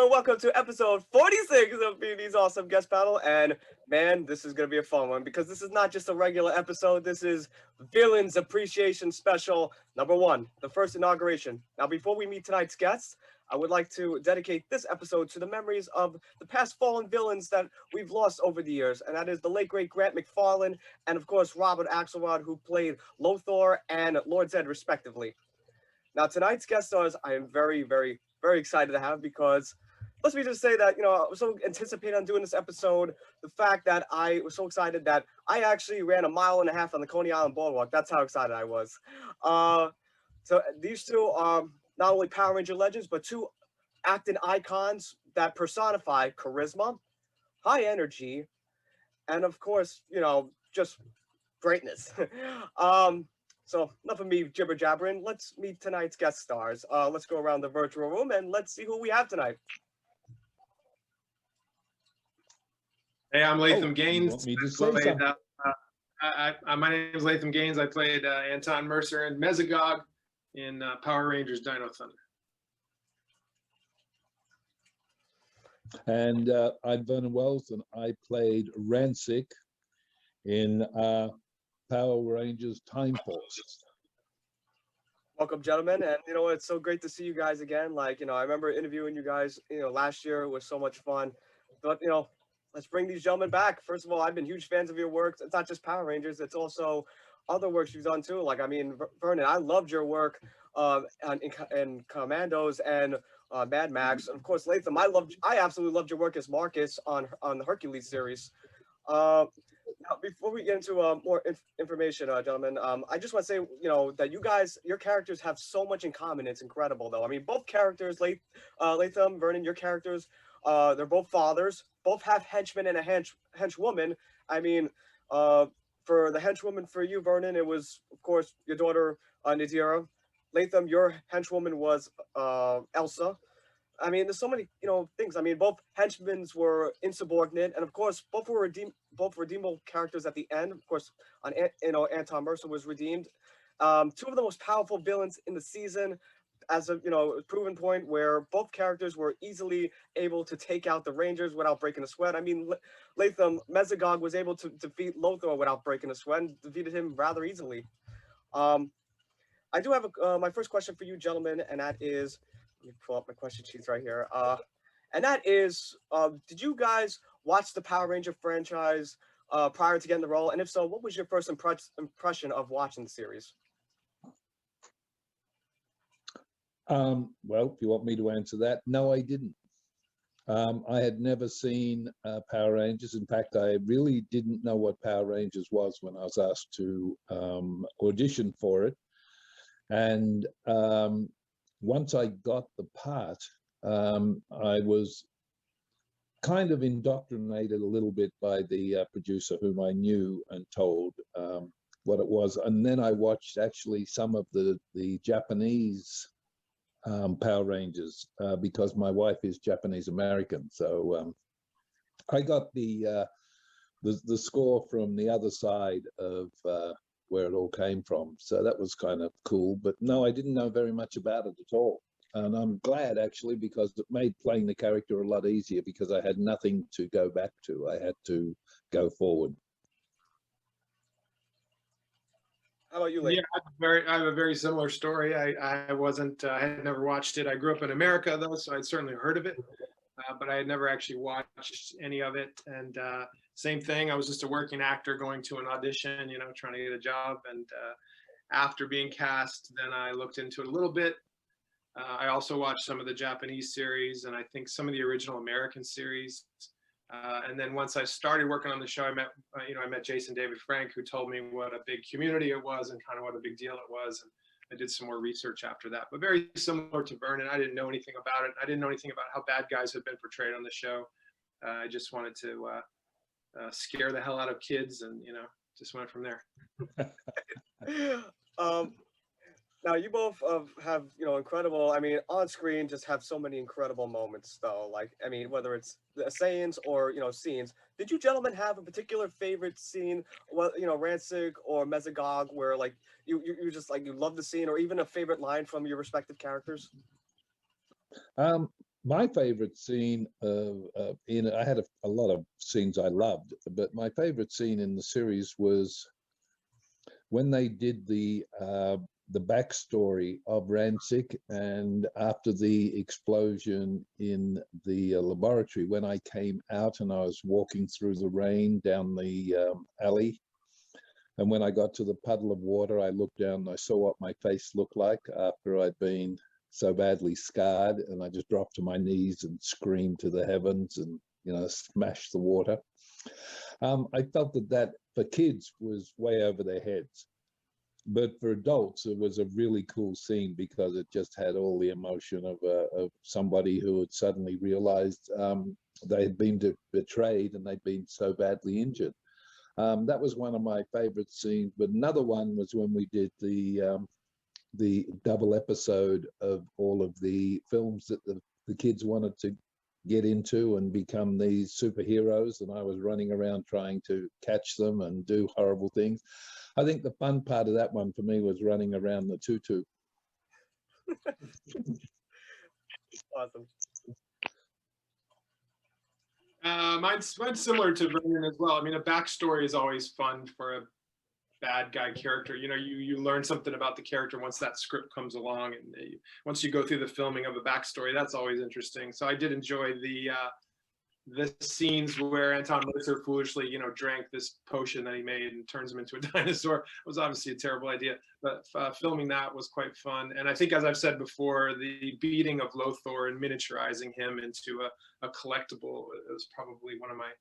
and welcome to episode 46 of BD's Awesome Guest Panel. And man, this is going to be a fun one because this is not just a regular episode. This is Villains Appreciation Special #1, the first inauguration. Now, before we meet tonight's guests, I would like to dedicate this episode to the memories of the past fallen villains that we've lost over the years. And that is the late, great Grant McFarlane and, of course, Robert Axelrod, who played Lothar and Lord Zed, respectively. Now, tonight's guest stars, I am very, very, very excited to have because let me just say that, I was so anticipating on doing this episode. The fact that I was so excited that I actually ran a mile and a half on the Coney Island Boardwalk. That's how excited I was. So these two are not only Power Ranger legends, but two acting icons that personify charisma, high energy, and of course, just greatness. So enough of me jibber jabbering. Let's meet tonight's guest stars. Let's go around the virtual room and let's see who we have tonight. Hey, I'm Latham Gaines. Want me to say something? My name is Latham Gaines. I played Anton Mercer and Mesogog in Power Rangers Dino Thunder. And I'm Vernon Wells, and I played Rancic in Power Rangers Time Force. Welcome, gentlemen, and it's so great to see you guys again. I remember interviewing you guys, last year. It was so much fun. But let's bring these gentlemen back. First of all, I've been huge fans of your work. It's not just Power Rangers; it's also other works you've done too. Vernon, I loved your work in Commandos and Mad Max. And of course, Latham, I absolutely loved your work as Marcus on the Hercules series. Now, before we get into more information, gentlemen, I just want to say, that you guys, your characters have so much in common. It's incredible, though. I mean, both characters, Latham, Vernon, your characters, they're both fathers, both have henchmen and a henchwoman. I mean, for the henchwoman for you, Vernon, it was, of course, your daughter, Nadira. Latham, your henchwoman was Elsa. I mean, there's so many, things. I mean, both henchmen were insubordinate, and of course, both were redeemable characters at the end. Of course, Anton Mercer was redeemed. Two of the most powerful villains in the season, as a proven point where both characters were easily able to take out the Rangers without breaking a sweat. I mean, Latham, Mesogog was able to defeat Lothar without breaking a sweat and defeated him rather easily. I do have my first question for you, gentlemen, and that is. Let me pull up my question sheets right here. And that is, did you guys watch the Power Ranger franchise prior to getting the role? And if so, what was your first impression of watching the series? Well, if you want me to answer that, no, I didn't. I had never seen Power Rangers. In fact, I really didn't know what Power Rangers was when I was asked to audition for it. And once I got the part, I was kind of indoctrinated a little bit by the producer whom I knew and told what it was. And then I watched actually some of the Japanese Power Rangers because my wife is Japanese American. So I got the score from the other side of where it all came from. So that was kind of cool. But no, I didn't know very much about it at all. And I'm glad, actually, because it made playing the character a lot easier because I had nothing to go back to. I had to go forward. How about you, Lee? Yeah, I have a very similar story. I had never watched it. I grew up in America, though, so I'd certainly heard of it. But I had never actually watched any of it. And same thing, I was just a working actor going to an audition, trying to get a job. And after being cast, then I looked into it a little bit. I also watched some of the Japanese series and I think some of the original American series. And then once I started working on the show, I met Jason David Frank, who told me what a big community it was and kind of what a big deal it was. And I did some more research after that, but very similar to Vernon. I didn't know anything about it. I didn't know anything about how bad guys had been portrayed on the show. I just wanted to scare the hell out of kids and, just went from there. Now you both have incredible. I mean, on screen just have so many incredible moments, though. Whether it's the sayings or scenes. Did you gentlemen have a particular favorite scene? Well, Rancic or Mesogog, where you love the scene, or even a favorite line from your respective characters? My favorite scene I had a lot of scenes I loved, but my favorite scene in the series was when they did the backstory of Rancic, and after the explosion in the laboratory, when I came out and I was walking through the rain down the alley, and when I got to the puddle of water, I looked down and I saw what my face looked like after I'd been so badly scarred, and I just dropped to my knees and screamed to the heavens and, smashed the water. I felt that for kids was way over their heads. But for adults, it was a really cool scene because it just had all the emotion of somebody who had suddenly realized they had been betrayed and they'd been so badly injured. That was one of my favorite scenes. But another one was when we did the double episode of all of the films that the kids wanted to get into and become these superheroes, and I was running around trying to catch them and do horrible things. I think the fun part of that one for me was running around the tutu. Awesome. Mine's similar to Vernon as well. I mean, a backstory is always fun for a bad guy character. You learn something about the character once that script comes along, and once you go through the filming of a backstory, that's always interesting. So I did enjoy the scenes where Anton Mercer foolishly, drank this potion that he made and turns him into a dinosaur. It was obviously a terrible idea, but filming that was quite fun. And I think, as I've said before, the beating of Lothar and miniaturizing him into a collectible was probably one of my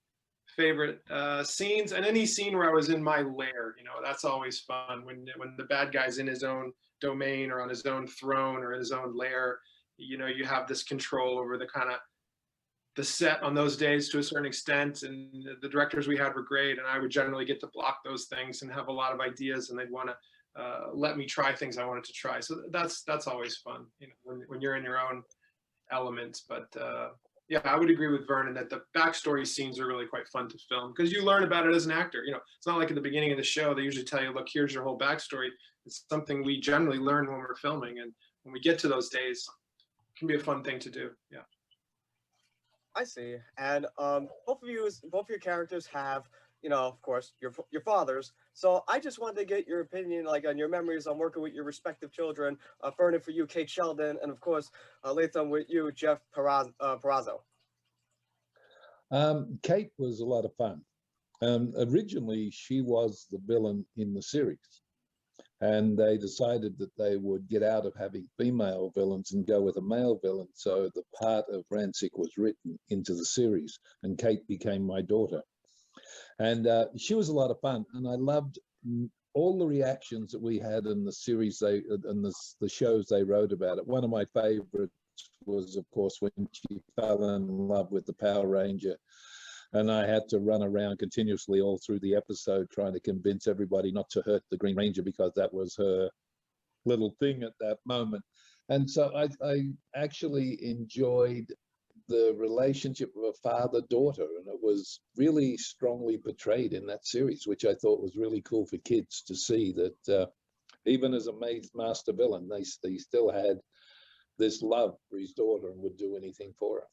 favorite scenes. And any scene where I was in my lair, that's always fun. When the bad guy's in his own domain or on his own throne or in his own lair, you have this control over the set on those days to a certain extent, and the directors we had were great, and I would generally get to block those things and have a lot of ideas, and they'd want to let me try things I wanted to try. So that's always fun, when you're in your own element. But yeah, I would agree with Vernon that the backstory scenes are really quite fun to film because you learn about it as an actor. It's not like at the beginning of the show they usually tell you, look, here's your whole backstory. It's something we generally learn when we're filming, and when we get to those days, it can be a fun thing to do. Yeah. I see. And both of your characters have, of course, your fathers. So I just wanted to get your opinion, like, on your memories on working with your respective children. Vernon, for you, Kate Sheldon, and of course, Latham, with you, Jeff Perazzo. Kate was a lot of fun. Originally, she was the villain in the series, and they decided that they would get out of having female villains and go with a male villain. So the part of Rancic was written into the series, and Kate became my daughter. And she was a lot of fun, and I loved all the reactions that we had in the series and the shows they wrote about it. One of my favorites was, of course, when she fell in love with the Power Ranger, and I had to run around continuously all through the episode trying to convince everybody not to hurt the Green Ranger because that was her little thing at that moment. And so I actually enjoyed the relationship of a father-daughter, and it was really strongly portrayed in that series, which I thought was really cool for kids to see, that even as a master villain, they still had this love for his daughter and would do anything for her.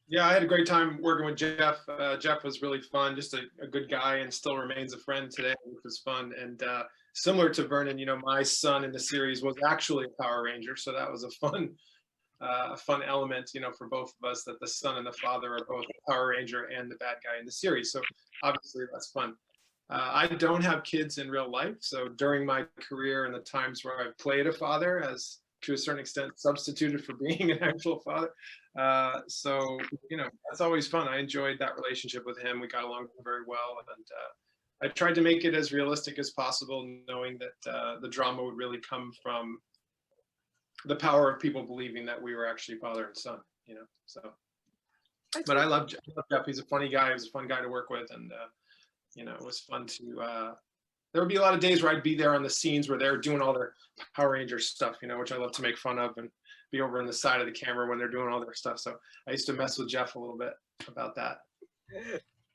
Yeah, I had a great time working with Jeff. Jeff was really fun, just a good guy, and still remains a friend today, which was fun. And similar to Vernon, my son in the series was actually a Power Ranger, so that was a fun element, for both of us, that the son and the father are both the Power Ranger and the bad guy in the series. So obviously that's fun. I don't have kids in real life, so during my career and the times where I've played a father, as to a certain extent substituted for being an actual father. So, that's always fun. I enjoyed that relationship with him. We got along very well. And I tried to make it as realistic as possible, knowing that the drama would really come from the power of people believing that we were actually father and son, so. But I love Jeff. He's a funny guy. He was a fun guy to work with. And, it was fun to, there would be a lot of days where I'd be there on the scenes where they're doing all their Power Ranger stuff, which I love to make fun of, and be over on the side of the camera when they're doing all their stuff. So I used to mess with Jeff a little bit about that.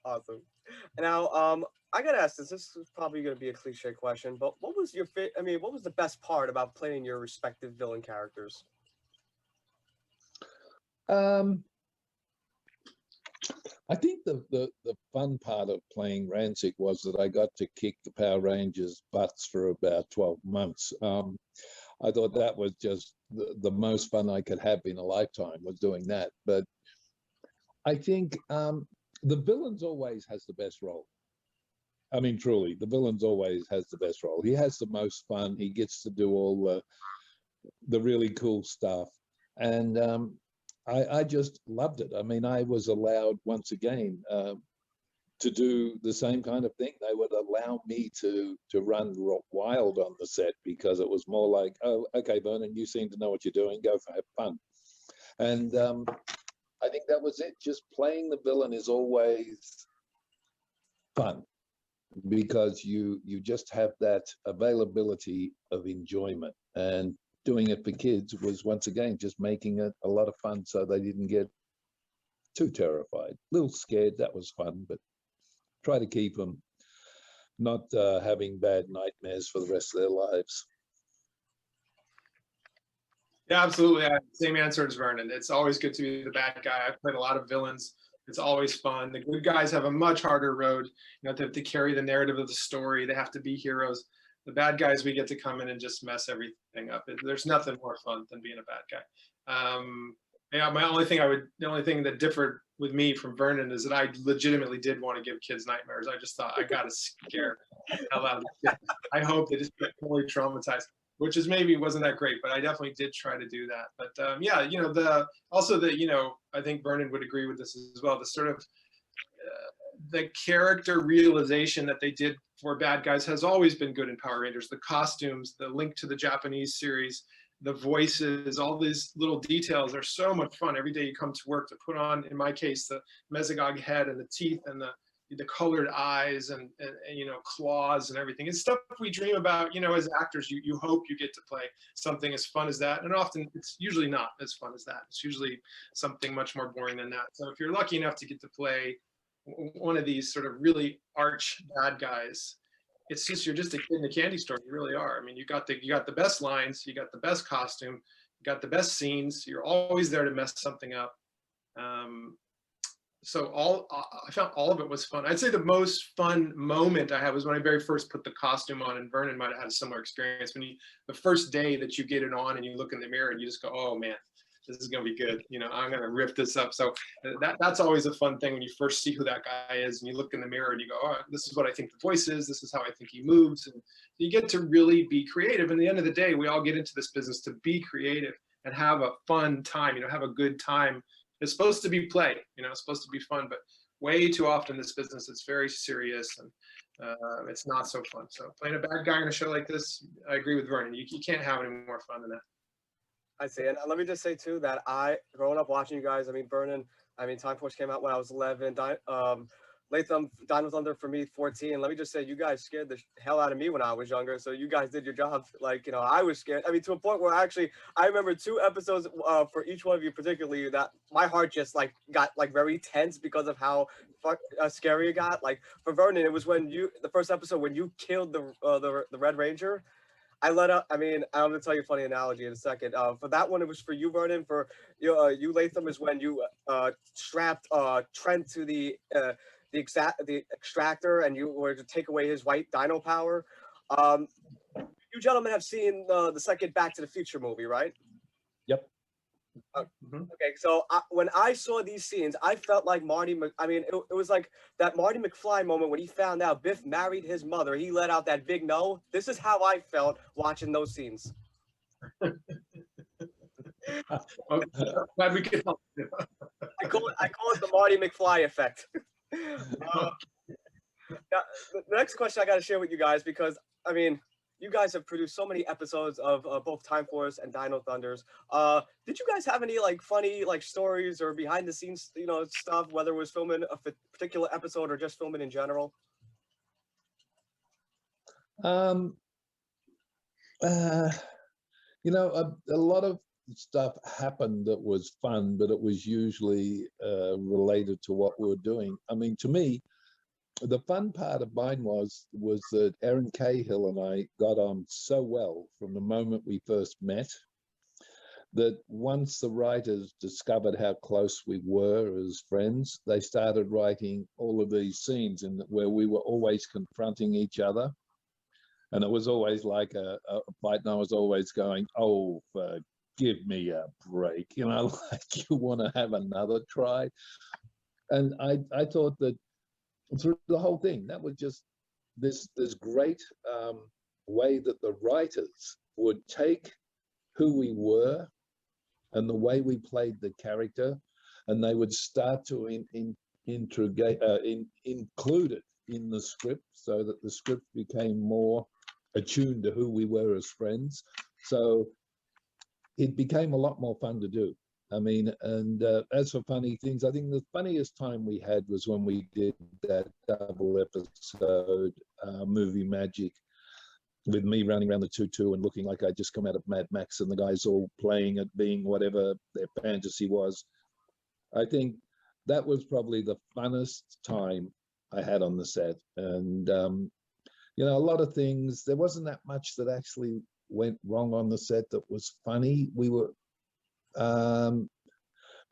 Awesome. Now, I gotta ask this. This is probably gonna be a cliche question, but what was what was the best part about playing your respective villain characters? Um, I think the fun part of playing Rancic was that I got to kick the Power Rangers' butts for about 12 months. I thought that was just the most fun I could have in a lifetime was doing that. But I think the villains always has the best role. I mean, truly, the villains always has the best role. He has the most fun. He gets to do all the really cool stuff. And I just loved it. I mean, I was allowed once again to do the same kind of thing. They would allow me to run wild on the set because it was more like, oh, okay, Vernon, you seem to know what you're doing. Go for have fun. And I think that was it. Just playing the villain is always fun because you just have that availability of enjoyment. And doing it for kids was once again just making it a lot of fun so they didn't get too terrified. A little scared, that was fun, but try to keep them not having bad nightmares for the rest of their lives. Yeah, absolutely. I have the same answer as Vernon. It's always good to be the bad guy. I've played a lot of villains. It's always fun. The good guys have a much harder road. You know, they have to carry the narrative of the story. They have to be heroes. The bad guys, we get to come in and just mess everything up. There's nothing more fun than being a bad guy. Yeah, the only thing that differed with me from Vernon is that I legitimately did want to give kids nightmares. I just thought I got to scare the hell out of the kids. I hope they just get totally traumatized, which is maybe wasn't that great, but I definitely did try to do that. But yeah, you know, I think Vernon would agree with this as well. The sort of the character realization that they did for bad guys has always been good in Power Rangers. The costumes, the link to the Japanese series, the voices, all these little details are so much fun. Every day you come to work to put on, in my case, the Mesogog head and the teeth and the colored eyes and you know, claws and everything. It's stuff we dream about, you know, as actors. You hope you get to play something as fun as that. And often it's usually not as fun as that. It's usually something much more boring than that. So if you're lucky enough to get to play one of these sort of really arch bad guys, it's just, you're just a kid in a candy store. You really are. I mean, you got the best lines, you got the best costume, you got the best scenes. You're always there to mess something up. So I found all of it was fun. I'd say the most fun moment I had was when I very first put the costume on, and Vernon might have had a similar experience. The first day that you get it on and you look in the mirror and you just go, oh man, this is gonna be good. You know, I'm gonna rip this up. So that's always a fun thing when you first see who that guy is and you look in the mirror and you go, oh, this is what I think the voice is. This is how I think he moves. And you get to really be creative. And at the end of the day, we all get into this business to be creative and have a fun time, you know, have a good time. It's supposed to be play, you know, it's supposed to be fun, but way too often in this business, it's very serious and it's not so fun. So playing a bad guy in a show like this, I agree with Vernon. You can't have any more fun than that. I see. And let me just say too that growing up watching you guys, I mean, Vernon, Time Force came out when I was 11. Latham, Dino Thunder for me, 14. Let me just say, you guys scared the hell out of me when I was younger. So you guys did your job. Like, you know, I was scared. I mean, to a point where I remember 2 episodes for each one of you, particularly, that my heart just like got like very tense because of how scary it got. Like for Vernon, it was when the first episode when you killed the Red Ranger. I let up. I mean, I'm gonna tell you a funny analogy in a second. For that one, it was for you, Vernon. For you, Latham, is when you strapped Trent to the extractor, and you were to take away his white dino power. You gentlemen have seen the second Back to the Future movie, right? Yep. Okay, so when I saw these scenes, I felt like it was like that Marty McFly moment when he found out Biff married his mother. He let out that big no. This is how I felt watching those scenes. Glad we could help. I call it the Marty McFly effect. Now, the next question I got to share with you guys, because I mean, you guys have produced so many episodes of both Time Force and Dino Thunders. Did you guys have any like funny like stories or behind the scenes, you know, stuff, whether it was filming a particular episode or just filming in general? You know, a lot of stuff happened that was fun, but it was usually related to what we were doing. I mean, to me, the fun part of mine was that Erin Cahill and I got on so well from the moment we first met that once the writers discovered how close we were as friends, they started writing all of these scenes where we were always confronting each other. And it was always like a fight, and I was always going, oh, give me a break, you know, like, you want to have another try? And I thought that through the whole thing, that was just this great way that the writers would take who we were and the way we played the character, and they would start to include it in the script, so that the script became more attuned to who we were as friends. So it became a lot more fun to do. I mean, and as for funny things, I think the funniest time we had was when we did that double episode, Movie Magic, with me running around the tutu and looking like I'd just come out of Mad Max, and the guys all playing at being whatever their fantasy was. I think that was probably the funnest time I had on the set. And, you know, a lot of things, there wasn't that much that actually went wrong on the set that was funny. We were,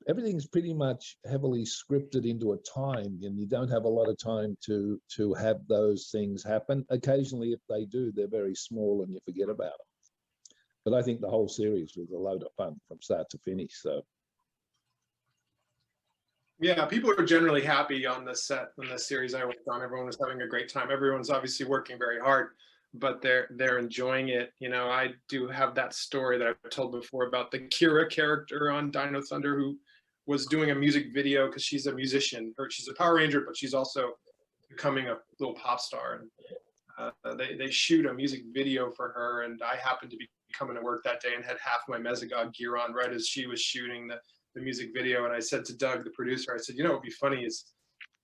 everything's pretty much heavily scripted into a time, and you don't have a lot of time to have those things happen. Occasionally, if they do, they're very small and you forget about them. But I think the whole series was a load of fun from start to finish. So yeah, people are generally happy on this set in this series I worked on. Everyone was having a great time. Everyone's obviously working very hard, but they're enjoying it. You know, I do have that story that I've told before about the Kira character on Dino Thunder, who was doing a music video because she's a musician, or she's a Power Ranger, but she's also becoming a little pop star. And they shoot a music video for her, and I happened to be coming to work that day and had half my Mesogog gear on right as she was shooting the music video. And I said to Doug, the producer, I said, you know, what would be funny is,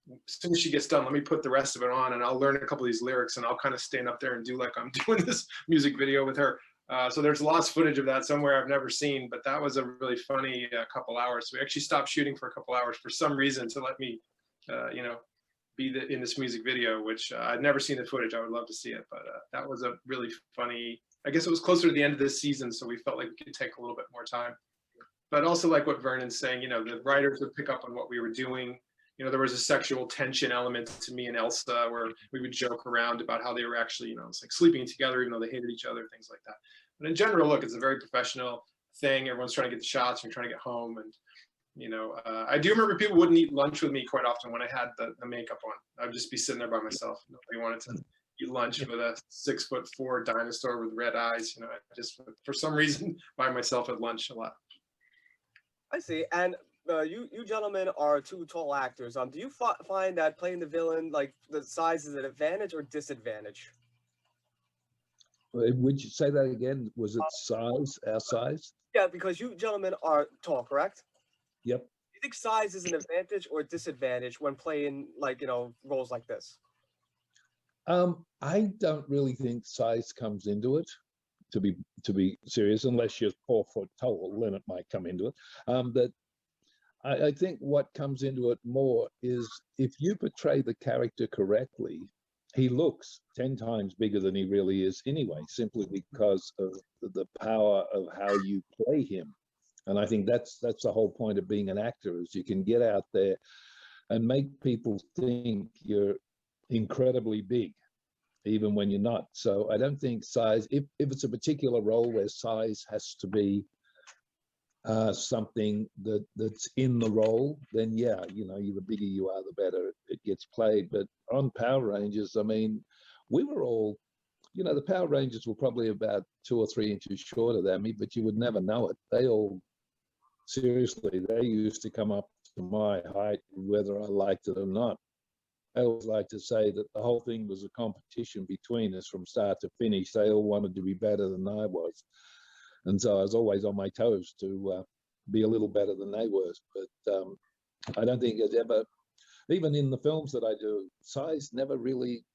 as soon as she gets done, let me put the rest of it on and I'll learn a couple of these lyrics and I'll kind of stand up there and do like I'm doing this music video with her. So there's lots of footage of that somewhere I've never seen, but that was a really funny couple hours. So we actually stopped shooting for a couple hours for some reason to let me, you know, be in this music video, which I'd never seen the footage. I would love to see it, but that was a really funny, I guess it was closer to the end of this season, so we felt like we could take a little bit more time. But also like what Vernon's saying, you know, the writers would pick up on what we were doing. You know, there was a sexual tension element to me and Elsa where we would joke around about how they were actually, you know, it's like sleeping together even though they hated each other, things like that. But in general, look, it's a very professional thing. Everyone's trying to get the shots and you're trying to get home. And, you know, I do remember people wouldn't eat lunch with me quite often when I had the makeup on. I'd just be sitting there by myself. Nobody wanted to eat lunch with a 6'4" dinosaur with red eyes. You know, I just, for some reason, by myself at lunch a lot. I see. And you gentlemen are two tall actors. Do you find that playing the villain, like the size, is an advantage or disadvantage? would you say that again? Was it size, our size? Yeah, because you gentlemen are tall, correct? Yep. Do you think size is an advantage or disadvantage when playing, like, you know, roles like this? I don't really think size comes into it, to be serious, unless you're 4 foot tall, then it might come into it. That I think what comes into it more is if you portray the character correctly, he looks 10 times bigger than he really is anyway, simply because of the power of how you play him. And I think that's the whole point of being an actor, is you can get out there and make people think you're incredibly big, even when you're not. So I don't think size, if it's a particular role where size has to be something that's in the role, then yeah, you know, the bigger you are, the better it gets played. But on Power Rangers, I mean, we were all, you know, the Power Rangers were probably about 2 or 3 inches shorter than me, but you would never know it. They all, seriously, they used to come up to my height, whether I liked it or not. I always like to say that the whole thing was a competition between us from start to finish. They all wanted to be better than I was. And so I was always on my toes to be a little better than they were. But I don't think it's ever, even in the films that I do, size never really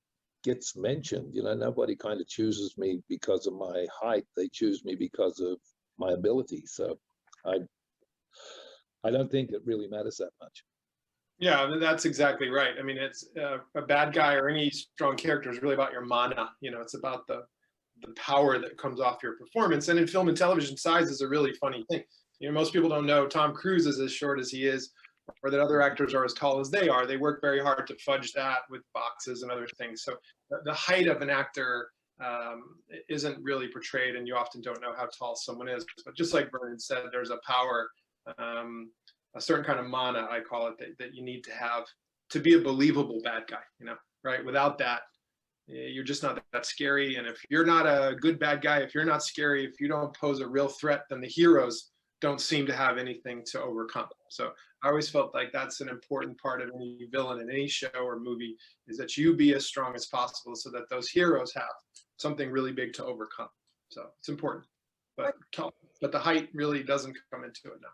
gets mentioned. You know, nobody kind of chooses me because of my height. They choose me because of my ability. So I don't think it really matters that much. Yeah, that's exactly right. I mean, it's a bad guy or any strong character is really about your mana. You know, it's about the the power that comes off your performance. And in film and television, size is a really funny thing. You know, most people don't know Tom Cruise is as short as he is, or that other actors are as tall as they are. They work very hard to fudge that with boxes and other things. So the height of an actor isn't really portrayed, and you often don't know how tall someone is. But just like Vernon said, there's a power, a certain kind of mana, I call it, that you need to have to be a believable bad guy, you know, right? Without that, you're just not that scary. And if you're not a good bad guy, if you're not scary, if you don't pose a real threat, then the heroes don't seem to have anything to overcome. So I always felt like that's an important part of any villain in any show or movie, is that you be as strong as possible so that those heroes have something really big to overcome. So it's important. But the height really doesn't come into it now.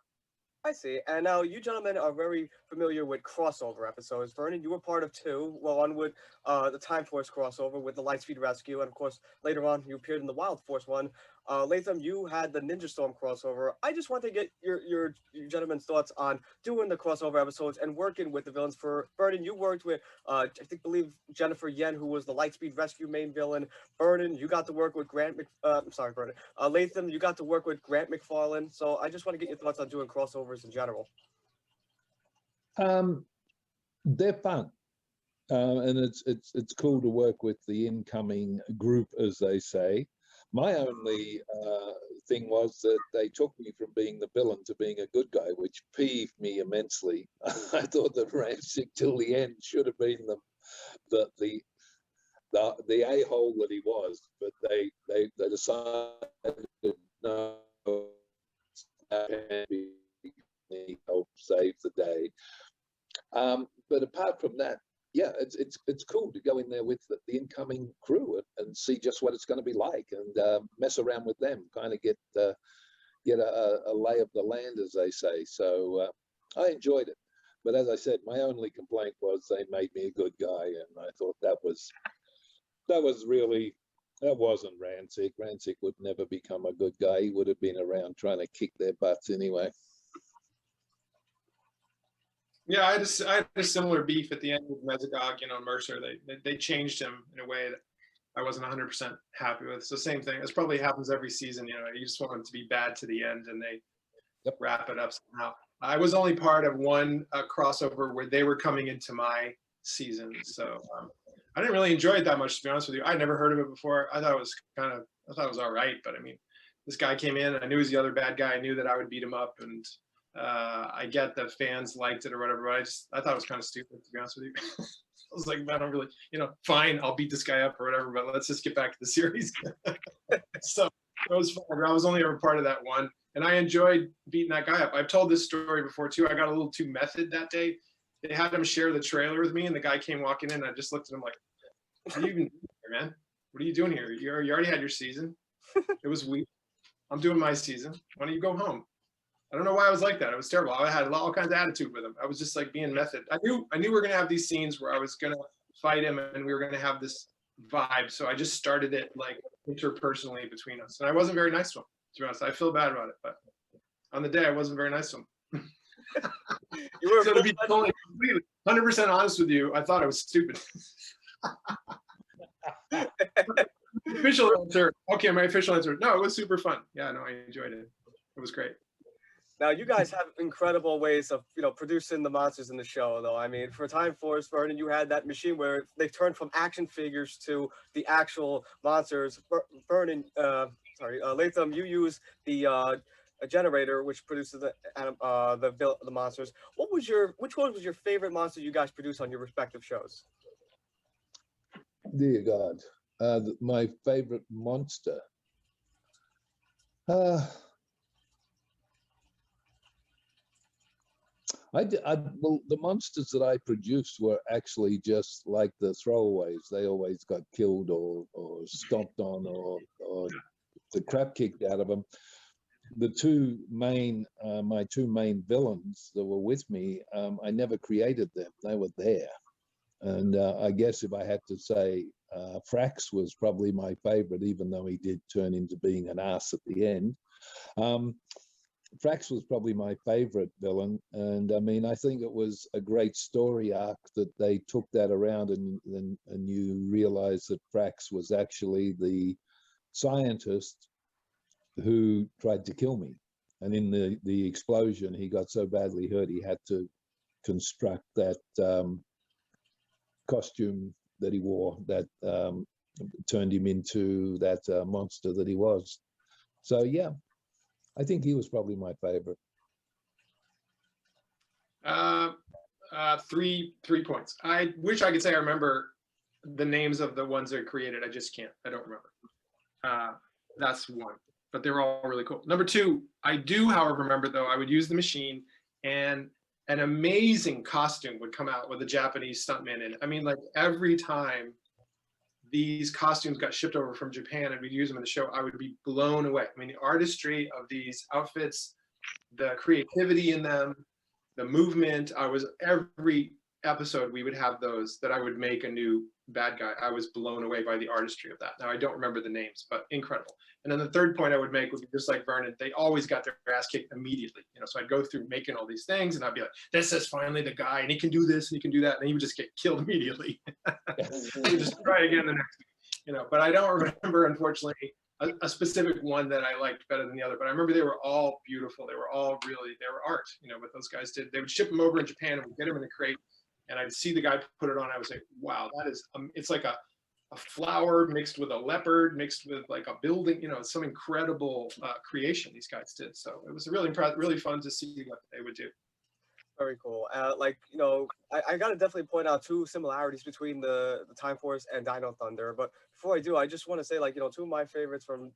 I see. And now you gentlemen are very familiar with crossover episodes. Vernon, you were part of 2. Well, one with the Time Force crossover with the Lightspeed Rescue, and of course later on you appeared in the Wild Force one. Latham, you had the Ninja Storm crossover. I just want to get your gentlemen's thoughts on doing the crossover episodes and working with the villains. For Vernon, you worked with believe Jennifer Yen, who was the Lightspeed Rescue main villain. Vernon, you got to work with Vernon. Latham, you got to work with Grant McFarlane. So I just want to get your thoughts on doing crossovers in general. They're fun. And it's cool to work with the incoming group, as they say. My only thing was that they took me from being the villain to being a good guy, which peeved me immensely. I thought that Rancic till the end should have been the a-hole that he was, but they decided no, help save the day. But apart from that, yeah, it's cool to go in there with the incoming crew and see just what it's going to be like, and mess around with them, kind of get a lay of the land, as they say. So I enjoyed it. But as I said, my only complaint was they made me a good guy, and I thought that wasn't Rancic. Rancic would never become a good guy. He would have been around trying to kick their butts anyway. Yeah, I had a similar beef at the end with Mesogog, you know, Mercer. They changed him in a way that I wasn't 100% happy with. So same thing. This probably happens every season. You know, you just want him to be bad to the end, and they wrap it up somehow. I was only part of one crossover where they were coming into my season, so I didn't really enjoy it that much, to be honest with you. I'd never heard of it before. I thought it was all right, but I mean, this guy came in, and I knew he was the other bad guy. I knew that I would beat him up, and I get that fans liked it or whatever, but I thought it was kind of stupid, to be honest with you. I was like, I don't really, you know, fine, I'll beat this guy up or whatever, but let's just get back to the series. So it was fun. I was only ever part of that one, and I enjoyed beating that guy up. I've told this story before too. I got a little too method that day. They had him share the trailer with me, and the guy came walking in, and I just looked at him like, what are you even doing here, man? What are you doing here? You already had your season. It was weak. I'm doing my season. Why don't you go home? I don't know why I was like that. It was terrible. I had all kinds of attitude with him. I was just like being method. I knew we were gonna have these scenes where I was gonna fight him, and we were gonna have this vibe. So I just started it like interpersonally between us, and I wasn't very nice to him. To be honest, I feel bad about it, but on the day I wasn't very nice to him. You were so to be totally 100% honest with you, I thought I was stupid. Official answer. Okay, my official answer. No, it was super fun. Yeah, no, I enjoyed it. It was great. Now, you guys have incredible ways of, you know, producing the monsters in the show, though. I mean, for Time Force, Vernon, you had that machine where they turned from action figures to the actual monsters. Vernon, Latham, you use the a generator which produces the monsters. Which one was your favorite monster you guys produced on your respective shows? Dear God, my favorite monster. Well, the monsters that I produced were actually just like the throwaways. They always got killed or stomped on or the crap kicked out of them. The my two main villains that were with me, I never created them. They were there. And I guess if I had to say, Frax was probably my favorite, even though he did turn into being an ass at the end. Frax was probably my favorite villain, and I mean, I think it was a great story arc that they took that around, and you realize that Frax was actually the scientist who tried to kill me. And in the explosion, he got so badly hurt, he had to construct that costume that he wore that turned him into that monster that he was. So, yeah, I think he was probably my favorite. 3 points. I wish I could say I remember the names of the ones that created. I just can't. I don't remember. That's one. But they were all really cool. Number two, I do, however, remember though, I would use the machine and an amazing costume would come out with a Japanese stuntman in it. I mean, like every time these costumes got shipped over from Japan and we'd use them in the show, I would be blown away. I mean, the artistry of these outfits, the creativity in them, the movement. Every episode we would have those that I would make a new bad guy. I was blown away by the artistry of that. Now I don't remember the names, but incredible. And then the third point I would make would be just like Vernon, they always got their ass kicked immediately. So I'd go through making all these things and I'd be like, this is finally the guy and he can do this and he can do that. And he would just get killed immediately. You just try again the next week, but I don't remember, unfortunately, a specific one that I liked better than the other, but I remember they were all beautiful. They were all really, they were art, what those guys did. They would ship them over in Japan and we'd get them in a crate and I'd see the guy put it on. I would say, wow, that is, it's like a flower mixed with a leopard, mixed with like a building, it's some incredible creation these guys did. So it was really fun to see what they would do. Very cool. I gotta definitely point out two similarities between the Time Force and Dino Thunder. But before I do, I just want to say, two of my favorites from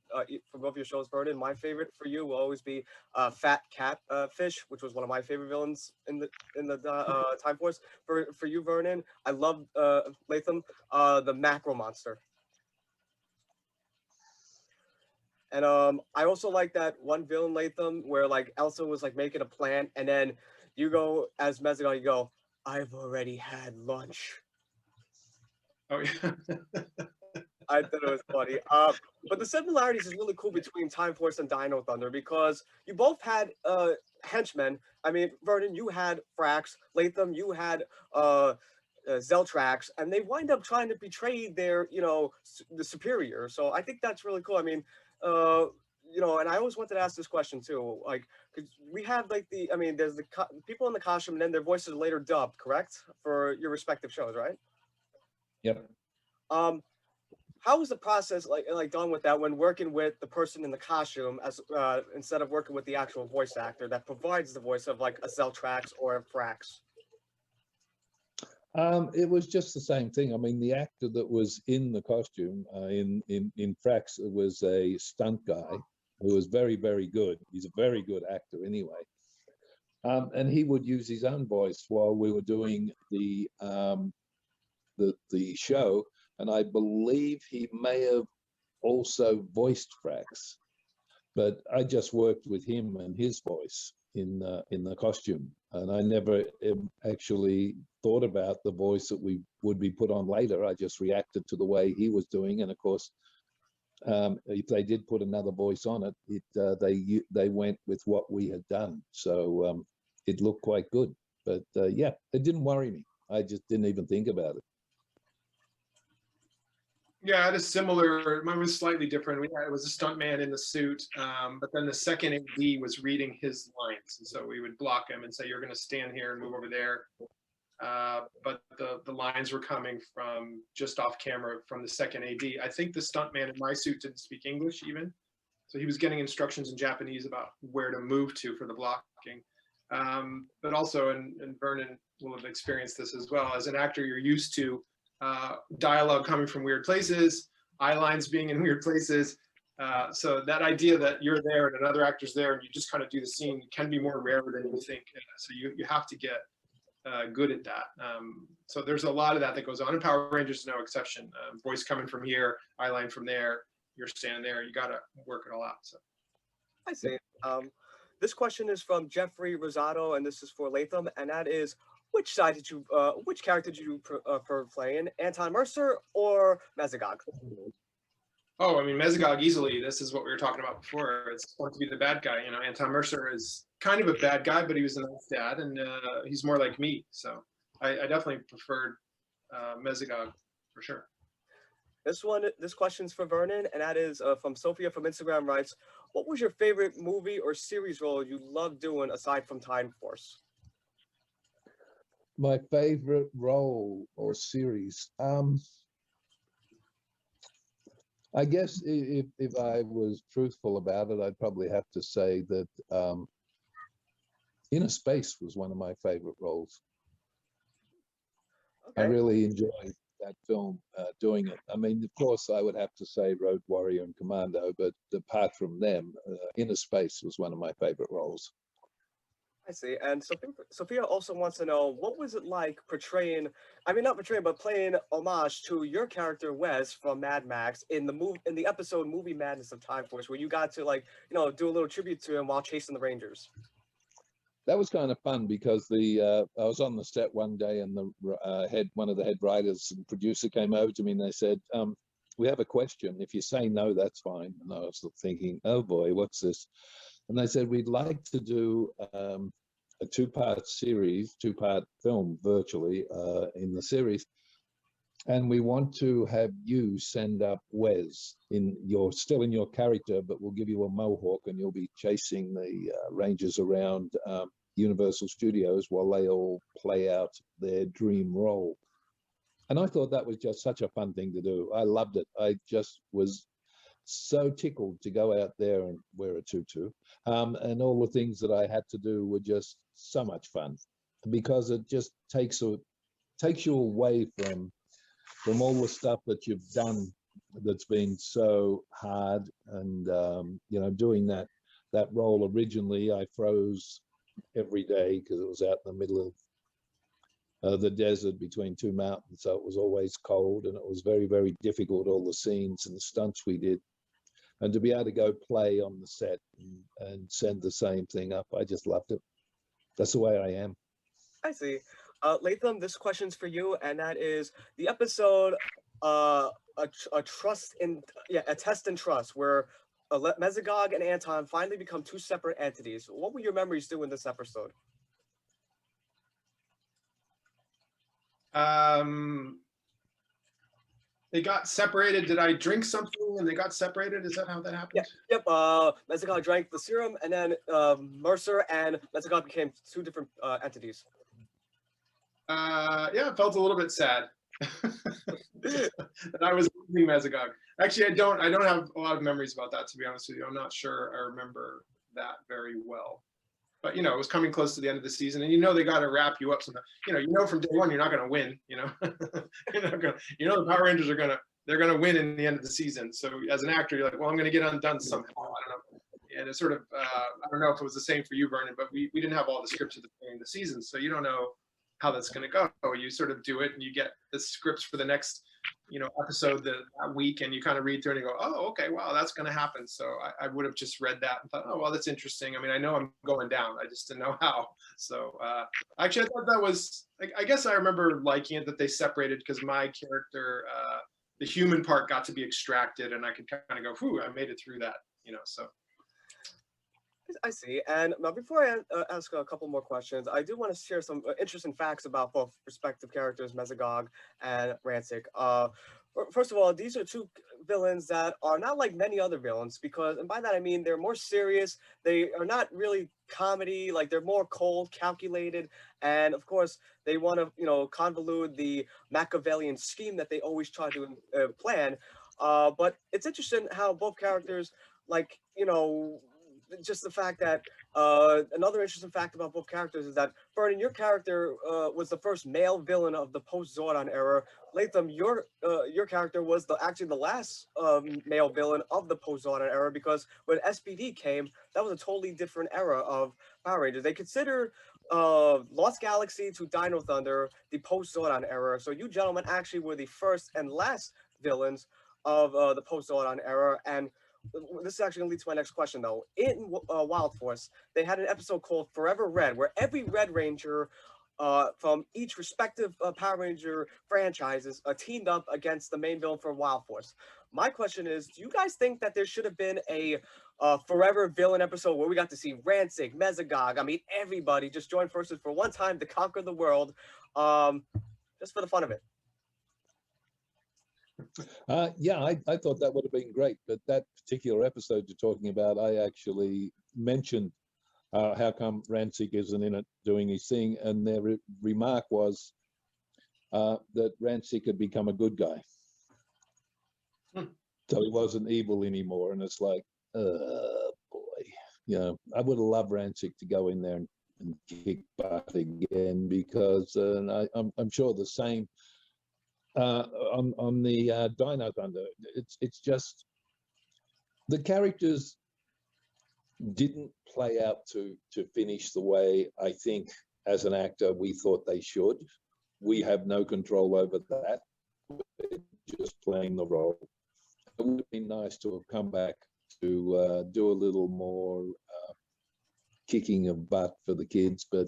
both your shows, Vernon. My favorite for you will always be Fat Cat Fish, which was one of my favorite villains in the Time Force. For you, Vernon, I love Latham, the Macro Monster. And I also like that one villain, Latham, where Elsa was making a plan, and then you go as Mezagon, you go, I've already had lunch. Oh yeah. I thought it was funny. But the similarities is really cool between Time Force and Dino Thunder because you both had henchmen. I mean, Vernon, you had Frax. Latham, you had Zeltrax, and they wind up trying to betray their, the superior. So I think that's really cool. I mean, and I always wanted to ask this question too, because we have there's the people in the costume, and then their voices are later dubbed, correct, for your respective shows, right? Yep. How is the process done with that when working with the person in the costume as instead of working with the actual voice actor that provides the voice of a Zeltrax or a Frax? It was just the same thing. I mean, the actor that was in the costume in Frax was a stunt guy who was very, very good. He's a very good actor anyway. And he would use his own voice while we were doing the show. And I believe he may have also voiced Frax, but I just worked with him and his voice in the costume. And I never actually thought about the voice that we would be put on later. I just reacted to the way he was doing. And of course, if they did put another voice on it, they went with what we had done. So it looked quite good. But yeah, it didn't worry me. I just didn't even think about it. Yeah, I had a similar, mine was slightly different. It was a stuntman in the suit, but then the second AD was reading his lines. And so we would block him and say, you're going to stand here and move over there. But the lines were coming from just off camera from the second AD. I think the stuntman in my suit didn't speak English even. So he was getting instructions in Japanese about where to move to for the blocking. But also, and Vernon will have experienced this as well, as an actor, you're used to dialogue coming from weird places, eye lines being in weird places. So that idea that you're there and another actor's there and you just kind of do the scene can be more rare than you think. So you have to get good at that. So there's a lot of that goes on. And Power Rangers is no exception. Voice coming from here, eye line from there, you're standing there, you got to work it all out. So I see. This question is from Jeffrey Rosado, and this is for Latham, and that is, which character did you prefer playing, Anton Mercer or Mezagon? Oh, I mean, Mezagon easily. This is what we were talking about before. It's fun to be the bad guy. Anton Mercer is kind of a bad guy, but he was a nice dad, and he's more like me. So I definitely preferred Mezagon for sure. This question's for Vernon, and that is from Sophia from Instagram writes, what was your favorite movie or series role you loved doing aside from Time Force? My favorite role or series. I guess if I was truthful about it, I'd probably have to say that Inner Space was one of my favorite roles. I Okay. really enjoyed that film doing it. I mean, of course, I would have to say Road Warrior and Commando, but apart from them, Inner Space was one of my favorite roles. I see. And Sophia also wants to know, what was it like portraying, I mean, not portraying, but playing homage to your character Wes from Mad Max in the episode Movie Madness of Time Force, where you got to, like, do a little tribute to him while chasing the Rangers. That was kind of fun because I was on the set one day, and one of the head writers and producer came over to me and they said, we have a question. If you say no, that's fine. And I was thinking, oh boy, what's this? And they said, we'd like to do a two-part film virtually in the series. And we want to have you send up Wes. You're still in your character, but we'll give you a mohawk and you'll be chasing the Rangers around Universal Studios while they all play out their dream role. And I thought that was just such a fun thing to do. I loved it. I just was so tickled to go out there and wear a tutu. And all the things that I had to do were just so much fun because it just takes you away from all the stuff that you've done that's been so hard. And, doing that role originally, I froze every day because it was out in the middle of the desert between two mountains. So it was always cold and it was very, very difficult, all the scenes and the stunts we did. And to be able to go play on the set and send the same thing up, I just loved it. That's the way I am. I see. Latham, this question's for you, and that is the episode a test and trust, where Mesogog and Anton finally become two separate entities. What were your memories doing this episode? They got separated. Did I drink something and they got separated? Is that how that happened? Yep. Mesogog drank the serum, and then Mercer and Mesogog became two different entities. Yeah, it felt a little bit sad that I was losing Mesogog. Actually, I don't have a lot of memories about that, to be honest with you. I'm not sure I remember that very well. But it was coming close to the end of the season, and they got to wrap you up sometime. From day one you're not going to win. You're not going. The Power Rangers they're going to win in the end of the season. So as an actor, you're like, well, I'm going to get undone somehow. I don't know. And it's sort of I don't know if it was the same for you, Vernon, but we didn't have all the scripts at the beginning of the season, so you don't know how that's going to go. You sort of do it, and you get the scripts for the next episode that week, and you kind of read through and you go, oh, okay, wow, that's going to happen. So I would have just read that and thought, oh, well, that's interesting. I mean, I know I'm going down, I just didn't know how. So actually, I thought that was, I guess I remember liking it that they separated, because my character, the human part got to be extracted, and I could kind of go, whew, I made it through that, so. I see. And now, before I ask a couple more questions, I do want to share some interesting facts about both respective characters, Mesogog and Rancic. First of all, these are two villains that are not like many other villains, and by that I mean they're more serious. They are not really comedy, like they're more cold, calculated, and of course they want to, convolute the Machiavellian scheme that they always try to plan. But it's interesting how both characters, like, just the fact that another interesting fact about both characters is that, Vernon, your character was the first male villain of the post-Zordon era. Latham, your character was actually the last male villain of the post-Zordon era, because when SPD came, that was a totally different era of Power Rangers. They consider Lost Galaxy to Dino Thunder the post-Zordon era. So you gentlemen actually were the first and last villains of the post-Zordon era. And this is actually going to lead to my next question, though. In Wild Force, they had an episode called Forever Red, where every Red Ranger from each respective Power Ranger franchises teamed up against the main villain for Wild Force. My question is, do you guys think that there should have been a Forever Villain episode where we got to see Rancic, Mesogog, I mean, everybody just join forces for one time to conquer the world, just for the fun of it? Yeah, I thought that would have been great, but that particular episode you're talking about, I actually mentioned how come Rancic isn't in it doing his thing, and their remark was that Rancic had become a good guy. So he wasn't evil anymore, and it's like, boy, I would have loved Rancic to go in there and kick butt again, because I'm sure the same on the Dino Thunder. It's just the characters didn't play out to finish the way I think as an actor we thought they should. We have no control over that. We're just playing the role. It would have been nice to have come back to do a little more kicking of butt for the kids, but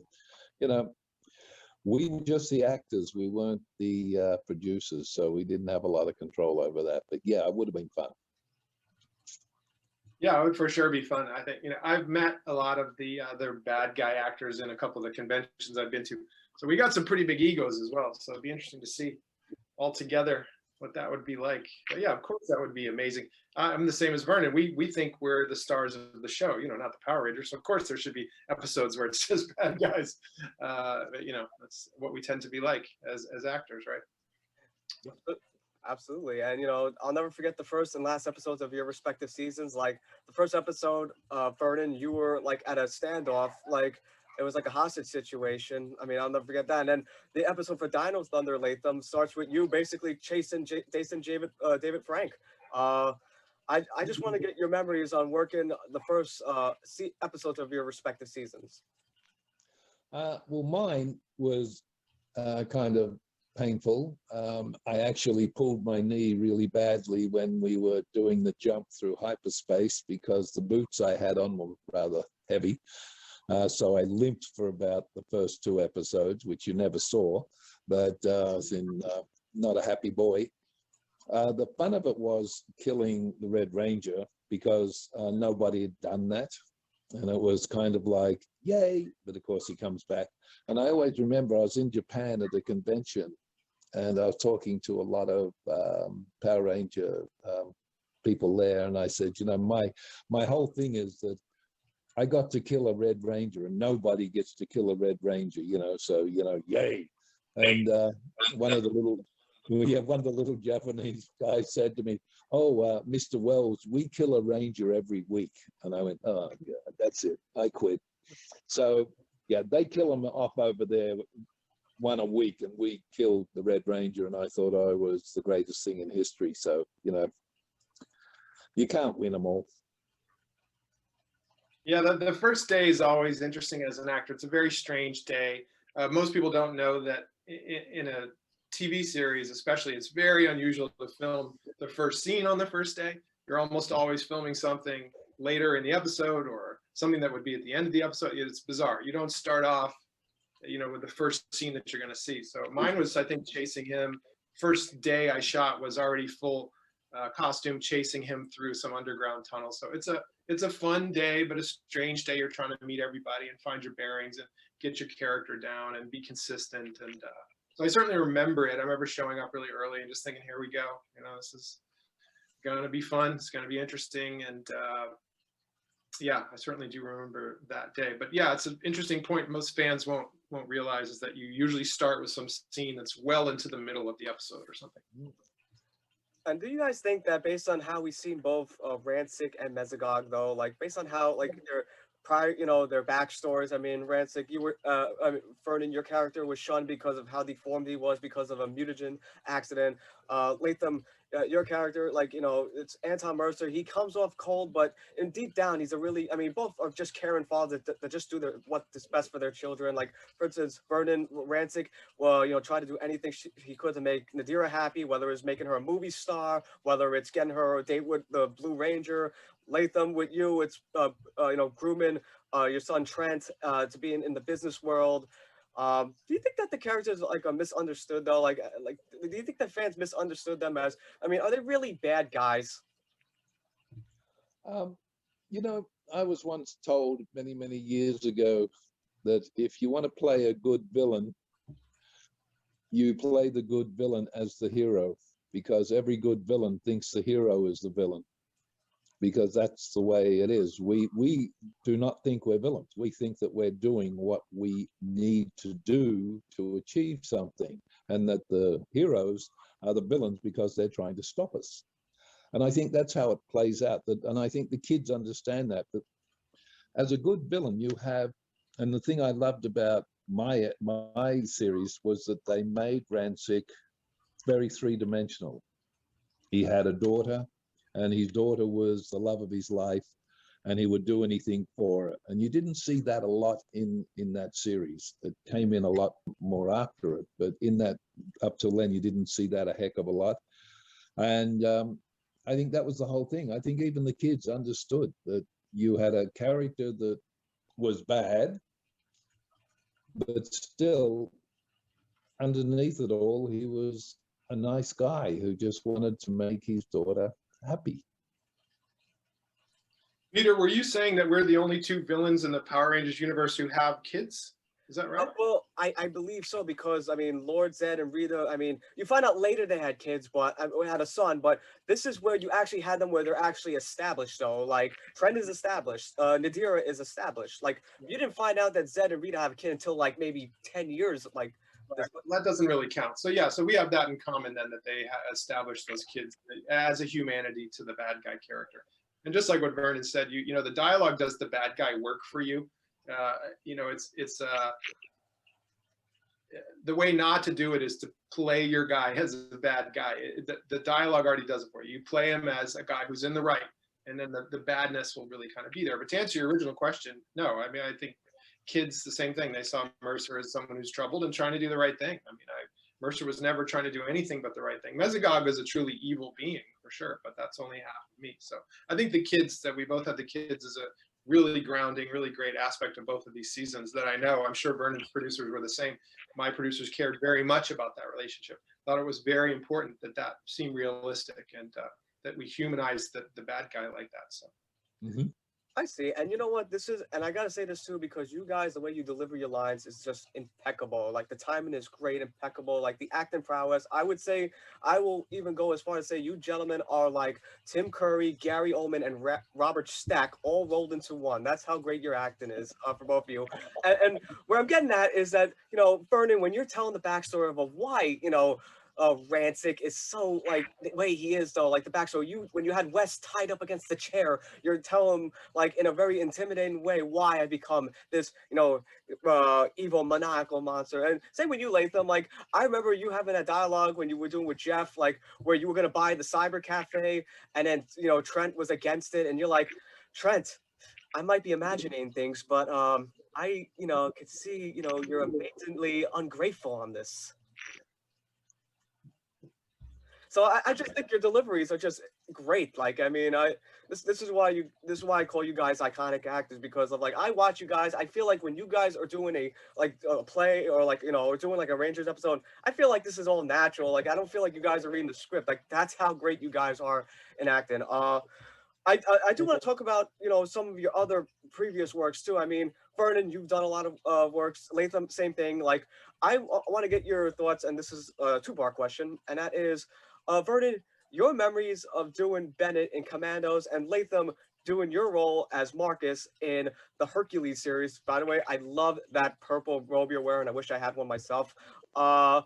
we were just the actors. We weren't the producers, so we didn't have a lot of control over that. But yeah, it would have been fun. Yeah, it would for sure be fun. I think, I've met a lot of the other bad guy actors in a couple of the conventions I've been to. So we got some pretty big egos as well. So it'd be interesting to see all together what that would be like. But yeah, of course, that would be amazing. I'm the same as Vernon. We think we're the stars of the show, not the Power Rangers. So of course there should be episodes where it's just bad guys. But that's what we tend to be like as actors, right? Absolutely. And I'll never forget the first and last episodes of your respective seasons. Like the first episode, Vernon, you were like at a standoff, like it was like a hostage situation. I mean, I'll never forget that. And then the episode for Dino Thunder, Latham, starts with you basically chasing David Frank. I just want to get your memories on working the first episodes of your respective seasons. Well, mine was kind of painful. I actually pulled my knee really badly when we were doing the jump through hyperspace, because the boots I had on were rather heavy. So I limped for about the first 2 episodes, which you never saw, but I was in not a happy boy. The fun of it was killing the Red Ranger, because nobody had done that. And it was kind of like, yay, but of course he comes back. And I always remember I was in Japan at a convention, and I was talking to a lot of Power Ranger people there. And I said, my whole thing is that I got to kill a Red Ranger, and nobody gets to kill a Red Ranger, so, yay. And one of the little Japanese guys said to me, oh, Mr. Wells, we kill a Ranger every week. And I went, oh, yeah, that's it. I quit. So, yeah, they kill them off over there 1 a week, and we killed the Red Ranger, and I thought I was the greatest thing in history. So, you can't win them all. Yeah, the first day is always interesting as an actor. It's a very strange day. Most people don't know that in a TV series, especially, it's very unusual to film the first scene on the first day. You're almost always filming something later in the episode, or something that would be at the end of the episode. It's bizarre. You don't start off, with the first scene that you're going to see. So mine was, I think, chasing him. First day I shot was already full costume, chasing him through some underground tunnel. So it's a fun day, but a strange day. You're trying to meet everybody and find your bearings and get your character down and be consistent. And so I certainly remember it. I remember showing up really early and just thinking, here we go. This is going to be fun. It's going to be interesting. And yeah, I certainly do remember that day. But yeah, it's an interesting point most fans won't realize, is that you usually start with some scene that's well into the middle of the episode or something. And do you guys think that, based on how we've seen both Rancic and Mesogog, though, like based on how their prior, their backstories? I mean, Rancic, Vernon, your character was shunned because of how deformed he was because of a mutagen accident. Latham, your character, it's Anton Mercer. He comes off cold, but in deep down, he's a really, both are just caring fathers that just do what's best for their children. Like, for instance, Vernon Rancic, tried to do anything he could to make Nadira happy, whether it's making her a movie star, whether it's getting her a date with the Blue Ranger. Latham, with you, it's grooming your son Trent to be in the business world. Do you think that the characters are misunderstood though? Do you think that fans misunderstood them as? Are they really bad guys? I was once told many, many years ago that if you want to play a good villain, you play the good villain as the hero. because every good villain thinks the hero is the villain, because that's the way it is. We do not think we're villains. We think that we're doing what we need to do to achieve something, and that the heroes are the villains because they're trying to stop us. And I think that's how it plays out. And I think the kids understand that as a good villain, you have, and the thing I loved about my series was that they made Rancic very three-dimensional. He had a daughter, and his daughter was the love of his life, and he would do anything for her. And you didn't see that a lot in that series. It came in a lot more after it, but in that, up till then, you didn't see that a heck of a lot. And I think that was the whole thing. I think even the kids understood that you had a character that was bad, but still, underneath it all, he was a nice guy who just wanted to make his daughter happy. Peter, were you saying that we're the only two villains in the Power Rangers universe who have kids? Is that right? Well, I believe so, because I mean, Lord Zed and Rita, I mean, you find out later they had kids, but we had a son. But this is where you actually had them where they're actually established, though. Like Trent is established, Nadira is established. Like you didn't find out that Zed and Rita have a kid until like maybe 10 years. Like that doesn't really count. So yeah, so we have that in common then, that they established those kids as a humanity to the bad guy character. And just like what Vernon said, you know, the dialogue does the bad guy work for you. You know, it's the way not to do it is to play your guy as a bad guy. The dialogue already does it for you. You play him as a guy who's in the right, and then the badness will really kind of be there. But to answer your original question, no, I mean, I think kids, the same thing. They saw Mercer as someone who's troubled and trying to do the right thing. I mean, Mercer was never trying to do anything but the right thing. Mesogog is a truly evil being, for sure, but that's only half of me. So I think the kids, that we both have the kids, is a really grounding, really great aspect of both of these seasons that I know. I'm sure Vernon's producers were the same. My producers cared very much about that relationship. Thought it was very important that that seemed realistic, and that we humanized the bad guy like that. So. Mm-hmm. I see. And you know what? This is, and I gotta say this too, because you guys, the way you deliver your lines is just impeccable. Like the timing is great, impeccable. Like the acting prowess, I would say, I will even go as far as say you gentlemen are like Tim Curry, Gary Oldman, and Robert Stack all rolled into one. That's how great your acting is for both of you. And where I'm getting at is that, you know, Vernon, when you're telling the backstory of why, you know, Rancic is so like the way he is, though, like the backstory. When you had Wes tied up against the chair, you're telling him like in a very intimidating way why I become this, you know, evil maniacal monster. And same with you, Latham. Like I remember you having a dialogue when you were doing with Jeff, like where you were gonna buy the cyber cafe, and then you know Trent was against it, and you're like, Trent, I might be imagining things, but I, you know, could see, you know, you're amazingly ungrateful on this. So I just think your deliveries are just great. Like I mean, this is why I call you guys iconic actors, because of like I watch you guys. I feel like when you guys are doing a play, or like, you know, or doing like a Rangers episode, I feel like this is all natural. Like I don't feel like you guys are reading the script. Like that's how great you guys are in acting. I do want to talk about, you know, some of your other previous works too. I mean, Vernon, you've done a lot of works. Latham, same thing. Like I want to get your thoughts, and this is a two-part question, and that is. Vernon, your memories of doing Bennett in Commandos, and Latham doing your role as Marcus in the Hercules series. By the way, I love that purple robe you're wearing. I wish I had one myself. No,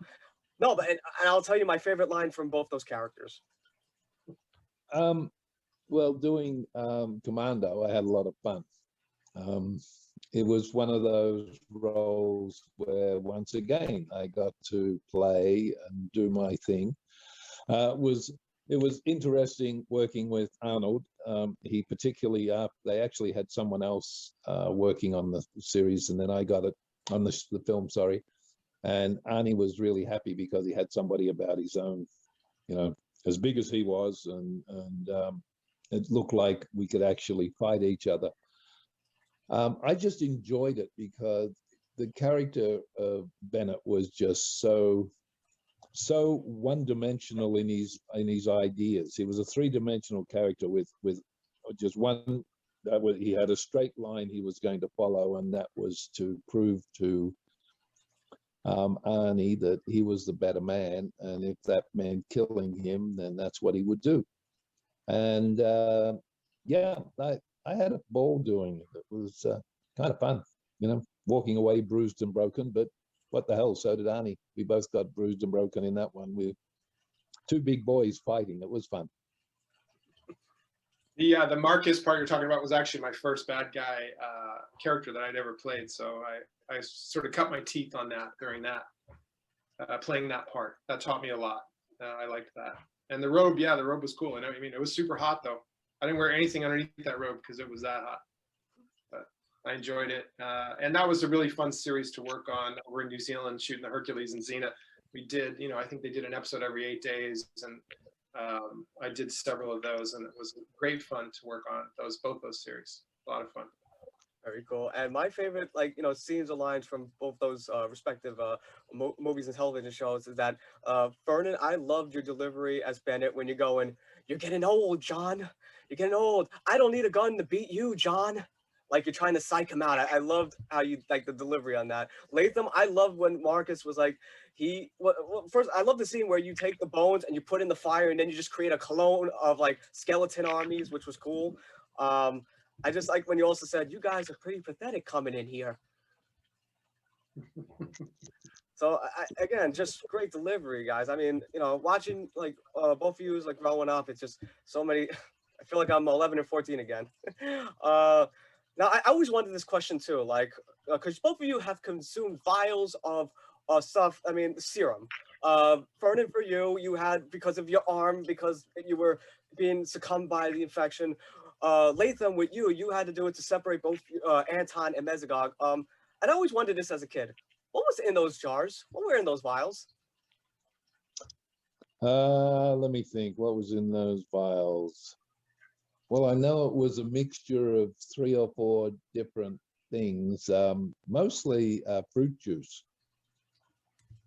but and I'll tell you my favorite line from both those characters. Well, doing Commando, I had a lot of fun. It was one of those roles where, once again, I got to play and do my thing. It was interesting working with Arnold. He particularly, they actually had someone else working on the series, and then I got it on the film, sorry. And Arnie was really happy because he had somebody about his own, you know, as big as he was, and it looked like we could actually fight each other. I just enjoyed it because the character of Bennett was just so one-dimensional in his ideas. He was a three-dimensional character with just one. He had a straight line he was going to follow, and that was to prove to Arnie that he was the better man, and if that meant killing him, then that's what he would do. And yeah, I had a ball doing it. It was kind of fun, walking away bruised and broken, but what the hell, so did Arnie. We both got bruised and broken in that one. We're two big boys fighting. It was fun. The Marcus part you're talking about was actually my first bad guy character that I'd ever played. So I sort of cut my teeth on that during that, playing that part. That taught me a lot. I liked that. And the robe, yeah, the robe was cool. And I mean, it was super hot though. I didn't wear anything underneath that robe because it was that hot. But I enjoyed it. And that was a really fun series to work on over in New Zealand, shooting the Hercules and Xena. We did, I think they did an episode every 8 days, and I did several of those, and it was great fun to work on both those series. A lot of fun. Very cool. And my favorite, scenes or lines from both those respective movies and television shows is that, Vernon, I loved your delivery as Bennett when you're going, "You're getting old, John. You're getting old. I don't need a gun to beat you, John." Like you're trying to psych him out. I loved how you like the delivery on that. Latham, I loved when Marcus was like, first, I love the scene where you take the bones and you put in the fire and then you just create a clone of like skeleton armies, which was cool. I just like when you also said, "You guys are pretty pathetic coming in here." So again, just great delivery, guys. I mean, watching like both of you like growing up, it's just so many. I feel like I'm 11 and 14 again. Now, I always wanted this question too, like, because both of you have consumed vials of stuff. I mean, serum. Vernon, for you, you had because of your arm, because you were being succumbed by the infection. Latham, with you, you had to do it to separate both Anton and Mesogog. And I always wondered this as a kid. What was in those jars? What were in those vials? Let me think. What was in those vials? Well, I know it was a mixture of 3 or 4 different things, mostly fruit juice.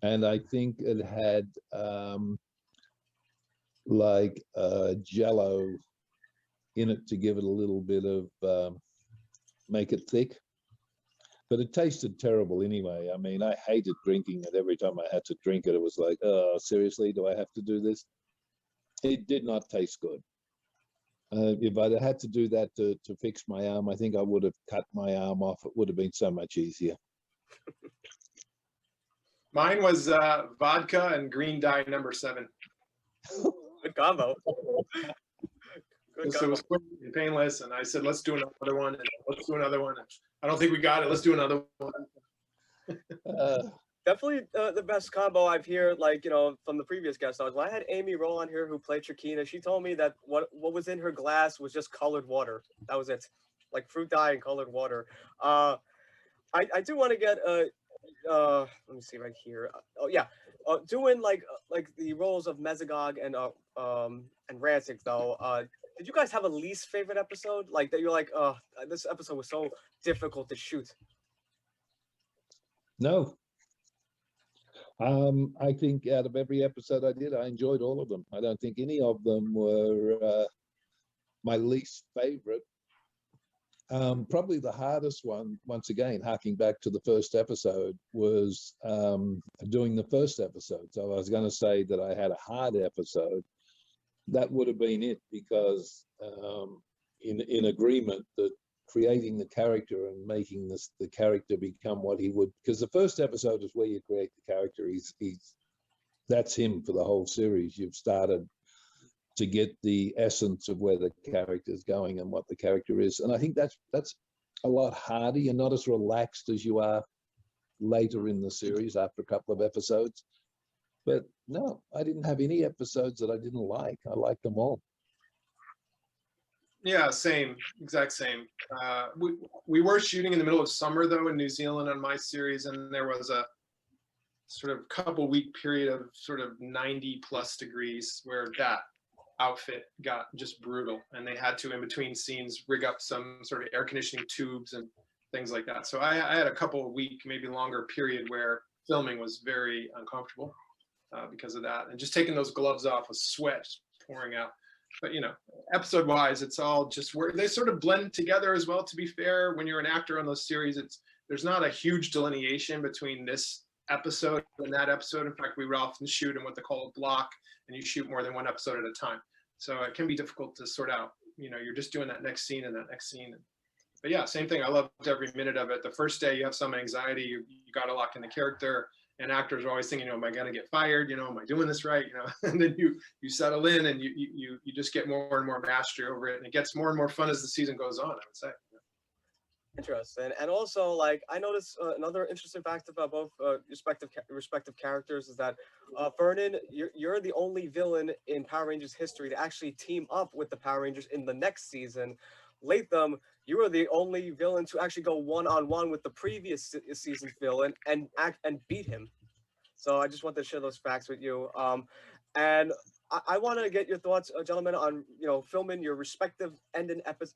And I think it had like Jello in it to give it a little bit of, make it thick. But it tasted terrible anyway. I mean, I hated drinking it. Every time I had to drink it, it was like, oh, seriously, do I have to do this? It did not taste good. If I'd had to do that to fix my arm, I think I would have cut my arm off. It would have been so much easier. Mine was vodka and green dye number 7. Good combo. Good So it was quick and painless, and I said, "Let's do another one, and let's do another one." I don't think we got it. Let's do another one. Definitely the best combo I've heard, like, from the previous guest stars. When I had Amy Roll on here who played Shakina, she told me that what was in her glass was just colored water. That was it. Like fruit dye and colored water. I do want to get let me see right here. Oh yeah. Doing like the roles of Mesogog and Rancic though. Did you guys have a least favorite episode? Like that you're like, this episode was so difficult to shoot. No. I think out of every episode I did, I enjoyed all of them. I don't think any of them were my least favorite. Probably the hardest one, once again, harking back to the first episode, was doing the first episode. So I was going to say that I had a hard episode. That would have been it, because in agreement that creating the character and making the character become what he would, because the first episode is where you create the character. That's him for the whole series. You've started to get the essence of where the character is going and what the character is. And I think that's a lot harder. You're not as relaxed as you are later in the series after a couple of episodes. But no, I didn't have any episodes that I didn't like. I liked them all. Yeah, same, exact same. We were shooting in the middle of summer though in New Zealand on my series, and there was a sort of couple-week period of sort of 90+ degrees where that outfit got just brutal, and they had to, in between scenes, rig up some sort of air conditioning tubes and things like that. So I had a couple of week, maybe longer period where filming was very uncomfortable because of that, and just taking those gloves off with sweat pouring out. But episode wise, it's all just where they sort of blend together as well. To be fair, when you're an actor on those series, there's not a huge delineation between this episode in that episode. In fact, we would often shoot in what they call a block, and you shoot more than one episode at a time. So it can be difficult to sort out. You're just doing that next scene and that next scene. But yeah, same thing. I loved every minute of it. The first day you have some anxiety, you got to lock in the character, and actors are always thinking, am I going to get fired? Am I doing this right? And then you settle in, and you just get more and more mastery over it, and it gets more and more fun as the season goes on, I would say. Interesting. And also, like, I noticed another interesting fact about both respective characters is that Vernon, you're the only villain in Power Rangers history to actually team up with the Power Rangers in the next season. Latham, you were the only villain to actually go one-on-one with the previous season's villain and beat him. So I just wanted to share those facts with you. And I want to get your thoughts, gentlemen, on filming your respective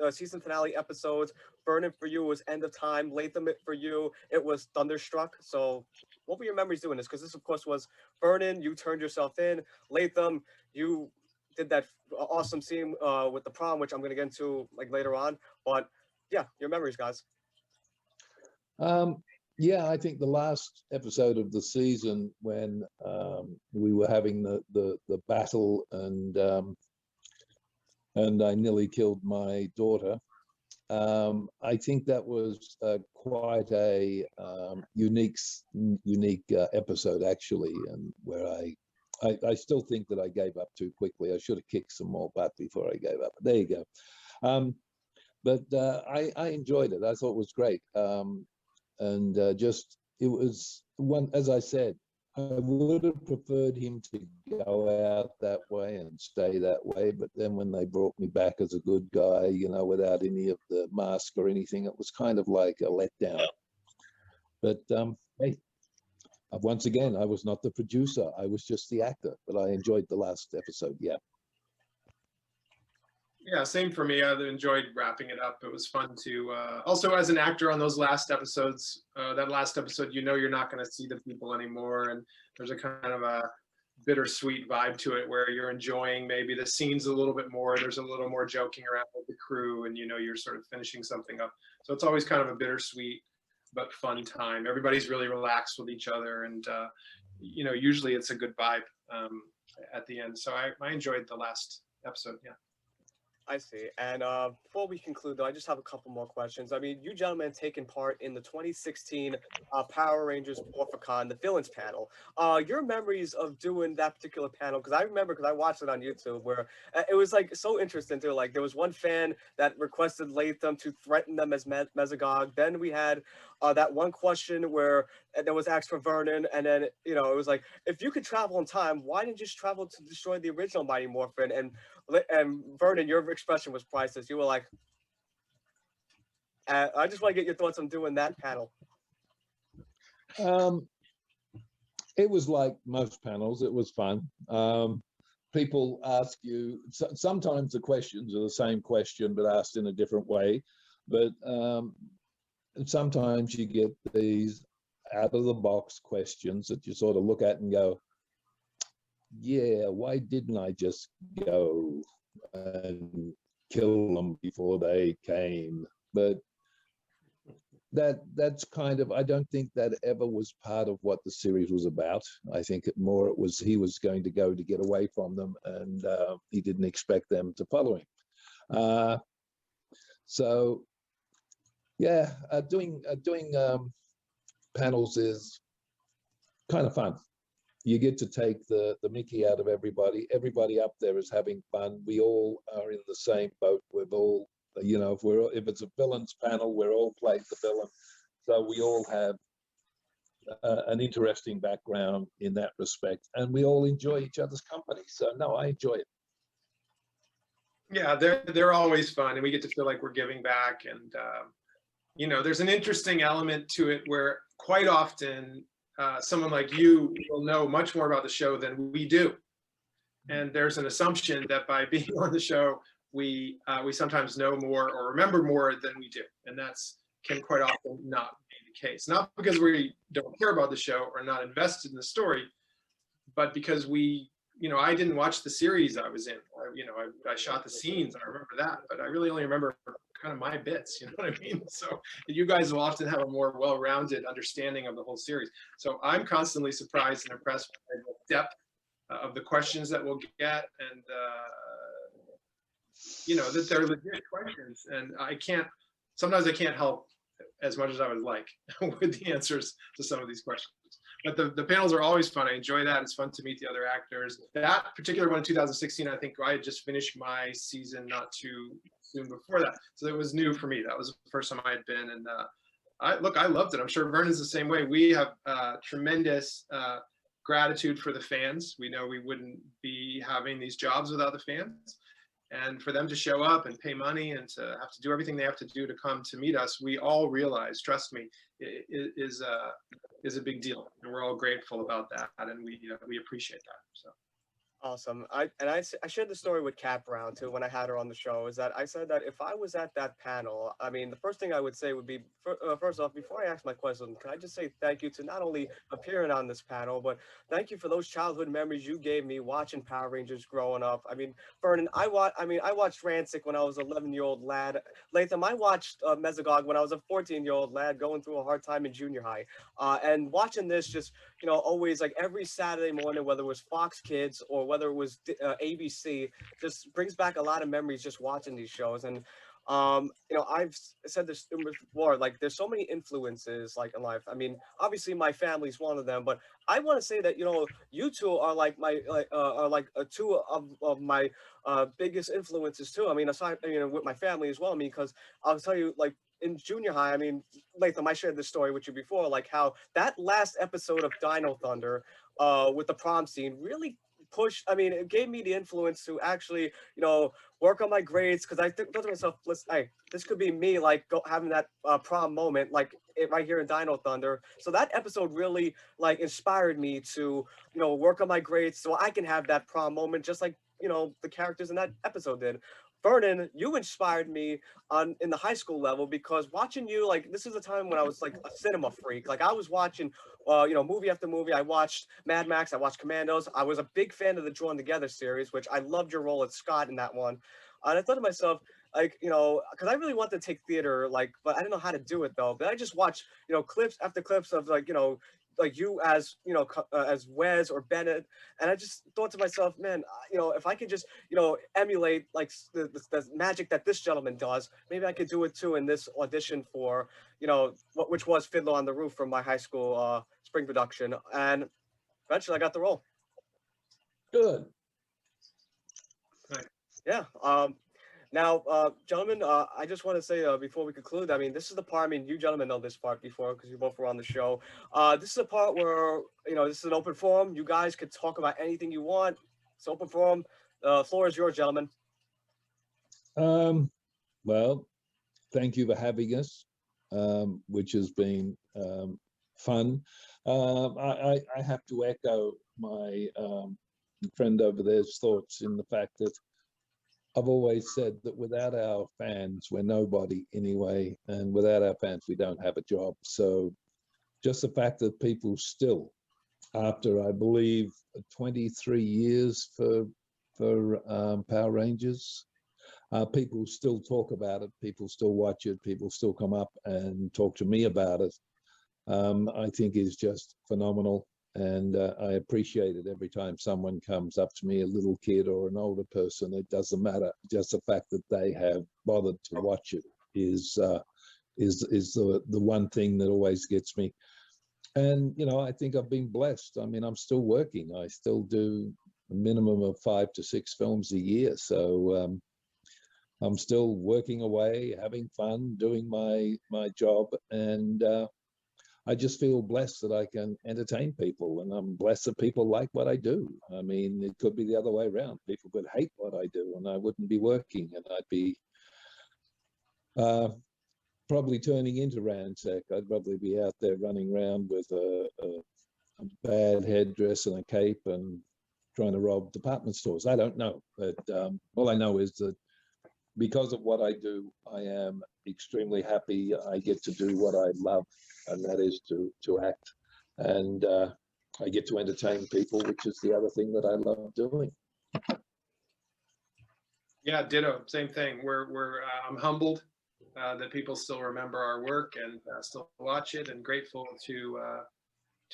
season finale episodes. Vernon, for you was End of Time. Latham, for you it was Thunderstruck. So what were your memories doing this? Because this, of course, was Vernon. You turned yourself in. Latham, you did that awesome scene with the prom, which I'm going to get into like later on. But yeah, your memories, guys. Yeah, I think the last episode of the season when we were having the battle and I nearly killed my daughter. I think that was quite a unique episode, actually, and where I still think that I gave up too quickly. I should have kicked some more butt before I gave up. There you go. But I enjoyed it. I thought it was great. And it was one, as I said, I would have preferred him to go out that way and stay that way. But then when they brought me back as a good guy, without any of the mask or anything, it was kind of like a letdown. But hey, once again, I was not the producer. I was just the actor, but I enjoyed the last episode. Yeah. Yeah, same for me. I enjoyed wrapping it up. It was fun to also, as an actor on those last episodes, that last episode, you're not going to see the people anymore. And there's a kind of a bittersweet vibe to it where you're enjoying maybe the scenes a little bit more. There's a little more joking around with the crew, and you're sort of finishing something up. So it's always kind of a bittersweet but fun time. Everybody's really relaxed with each other, and usually it's a good vibe at the end. So I enjoyed the last episode. Yeah. I see. And before we conclude, though, I just have a couple more questions. I mean, you gentlemen taken part in the 2016 Power Rangers Morphicon, the villains panel. Your memories of doing that particular panel, because I remember, because I watched it on YouTube, where it was like so interesting too. Like there was one fan that requested Latham to threaten them as Mesogog. Then we had that one question where there was asked for Vernon, and then it was like, if you could travel in time, why didn't you just travel to destroy the original Mighty Morphin? And Vernon, your expression was priceless. You were like, I just want to get your thoughts on doing that panel. It was like most panels. It was fun. People ask you, sometimes the questions are the same question, but asked in a different way. But sometimes you get these out of the box questions that you sort of look at and go, yeah, why didn't I just go and kill them before they came? But that's kind of, I don't think that ever was part of what the series was about. I think it was he was going to go to get away from them, and he didn't expect them to follow him. So yeah, doing panels is kind of fun. You get to take the mickey out of everybody. Everybody up there is having fun. We all are in the same boat. We've all, if it's a villains panel, we're all playing the villain. So we all have an interesting background in that respect, and we all enjoy each other's company. So no, I enjoy it. Yeah, they're always fun, and we get to feel like we're giving back. And there's an interesting element to it where quite often someone like you will know much more about the show than we do. And there's an assumption that by being on the show, we sometimes know more or remember more than we do. And can quite often not be the case. Not because we don't care about the show or not invested in the story, but because I didn't watch the series I was in. I shot the scenes, I remember that, but I really only remember kind of my bits, you know what I mean? So you guys will often have a more well-rounded understanding of the whole series. So I'm constantly surprised and impressed by the depth of the questions that we'll get, and you know, that they're legit questions. And sometimes I can't help as much as I would like with the answers to some of these questions. But the panels are always fun. I enjoy that. It's fun to meet the other actors. That particular one in 2016, I think I had just finished my season not too soon before that. So it was new for me. That was the first time I had been. And I loved it. I'm sure Vernon's the same way. We have tremendous gratitude for the fans. We know we wouldn't be having these jobs without the fans. And for them to show up and pay money and to have to do everything they have to do to come to meet us, we all realize, trust me, it is a big deal, and we're all grateful about that, and we appreciate that. So. Awesome. I shared the story with Kat Brown too when I had her on the show. Is that I said that if I was at that panel, I mean, the first thing I would say would be, first off, before I ask my question, can I just say thank you to not only appearing on this panel, but thank you for those childhood memories you gave me watching Power Rangers growing up. I mean, Vernon, I watched Rancic when I was an 11-year-old lad. Latham, I watched Mesogog when I was a 14-year-old lad going through a hard time in junior high. And watching this just, you know, always like every Saturday morning, whether it was Fox Kids or whether it was ABC, just brings back a lot of memories just watching these shows. And you know, I've said this before, like there's so many influences like in life. I mean, obviously my family's one of them, but I want to say that, you know, you two are like my two of my biggest influences too. I mean, aside, you know, with my family as well. I mean, because I'll tell you, like in junior high, I mean, Latham, I shared this story with you before, like how that last episode of Dino Thunder with the prom scene really pushed, I mean, it gave me the influence to actually, you know, work on my grades, because I thought to myself, listen, hey, this could be me, like having that prom moment, like right here in Dino Thunder. So that episode really like inspired me to, you know, work on my grades so I can have that prom moment, just like, you know, the characters in that episode did. Vernon, you inspired me in the high school level, because watching you, like, this is a time when I was like a cinema freak. Like I was watching, you know, movie after movie. I watched Mad Max. I watched Commandos. I was a big fan of the Drawn Together series, which I loved your role as Scott in that one. And I thought to myself, like, you know, because I really wanted to take theater, like, but I didn't know how to do it though. But I just watched, you know, clips after clips of like, you know, like you as, you know, as Wes or Bennett, and I just thought to myself, man, you know, if I could just, you know, emulate like the magic that this gentleman does, maybe I could do it too in this audition for, you know, which was Fiddler on the Roof from my high school spring production, and eventually I got the role. Good. Yeah. Now, gentlemen, I just want to say before we conclude, I mean, this is the part, I mean, you gentlemen know this part before because you both were on the show. This is a part where, you know, this is an open forum. You guys could talk about anything you want. It's open forum. The floor is yours, gentlemen. Well, thank you for having us, which has been fun. I have to echo my friend over there's thoughts in the fact that I've always said that without our fans, we're nobody anyway, and without our fans, we don't have a job. So just the fact that people still, after I believe 23 years for Power Rangers, people still talk about it, people still watch it, people still come up and talk to me about it, I think is just phenomenal. And I appreciate it every time someone comes up to me, a little kid or an older person. It doesn't matter. Just the fact that they have bothered to watch it is the one thing that always gets me. And you know, I think I've been blessed. I mean, I'm still working. I still do a minimum of 5 to 6 films a year. So I'm still working away, having fun, doing my job, and I just feel blessed that I can entertain people, and I'm blessed that people like what I do. I mean, it could be the other way around. People could hate what I do, and I wouldn't be working, and I'd be probably turning into Ransack. I'd probably be out there running around with a bad headdress and a cape and trying to rob department stores. I don't know, but all I know is that because of what I do, I am extremely happy. I get to do what I love, and that is to act. And I get to entertain people, which is the other thing that I love doing. Yeah, ditto, same thing. I'm humbled that people still remember our work and still watch it, and grateful to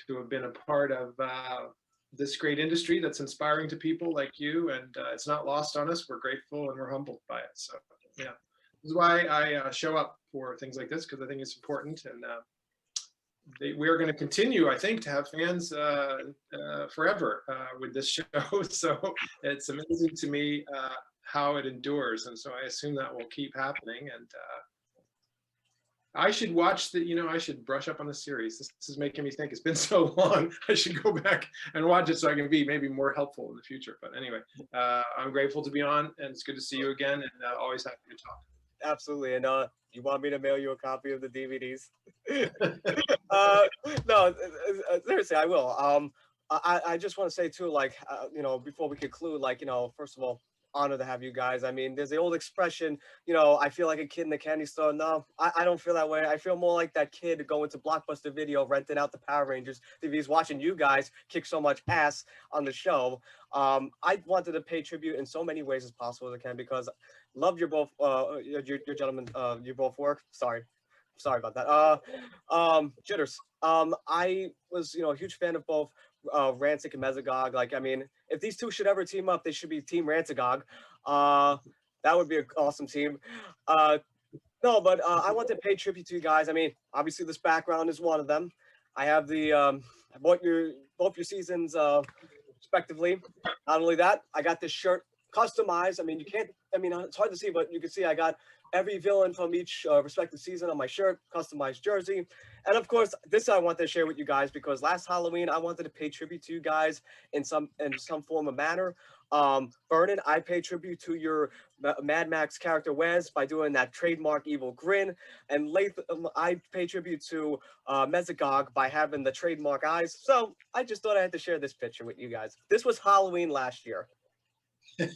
have been a part of this great industry that's inspiring to people like you. And it's not lost on us. We're grateful and we're humbled by it. So yeah, this is why I show up for things like this, because I think it's important. And we are going to continue, I think, to have fans forever with this show. So it's amazing to me how it endures. And so I assume that will keep happening. And I should watch I should brush up on the series. This is making me think it's been so long. I should go back and watch it so I can be maybe more helpful in the future. But anyway, I'm grateful to be on, and it's good to see you again, and always happy to talk. Absolutely. And you want me to mail you a copy of the DVDs? No, seriously, I will. I just want to say too, like, before we conclude, like, first of all, honor to have you guys. I mean, there's the old expression, I feel like a kid in the candy store. No, I don't feel that way. I feel more like that kid going to Blockbuster Video, renting out the Power Rangers DVDs, watching you guys kick so much ass on the show. I wanted to pay tribute in so many ways as possible as I can, because love your both, your gentlemen, your both work. Sorry about that. Jitters. I was, a huge fan of both Rancic and Mesogog. Like, I mean, if these two should ever team up, they should be Team Rancigog. That would be an awesome team. No, but I want to pay tribute to you guys. I mean, obviously this background is one of them. I have I bought both your seasons respectively. Not only that, I got this shirt customized. I mean, it's hard to see, but you can see I got every villain from each respective season on my shirt, customized jersey. And of course, this I want to share with you guys, because last Halloween I wanted to pay tribute to you guys in some form of manner. Vernon, I pay tribute to your Mad Max character Wes by doing that trademark evil grin, and Latham, I pay tribute to Mesogog by having the trademark eyes. So I just thought I had to share this picture with you guys. This was Halloween last year. As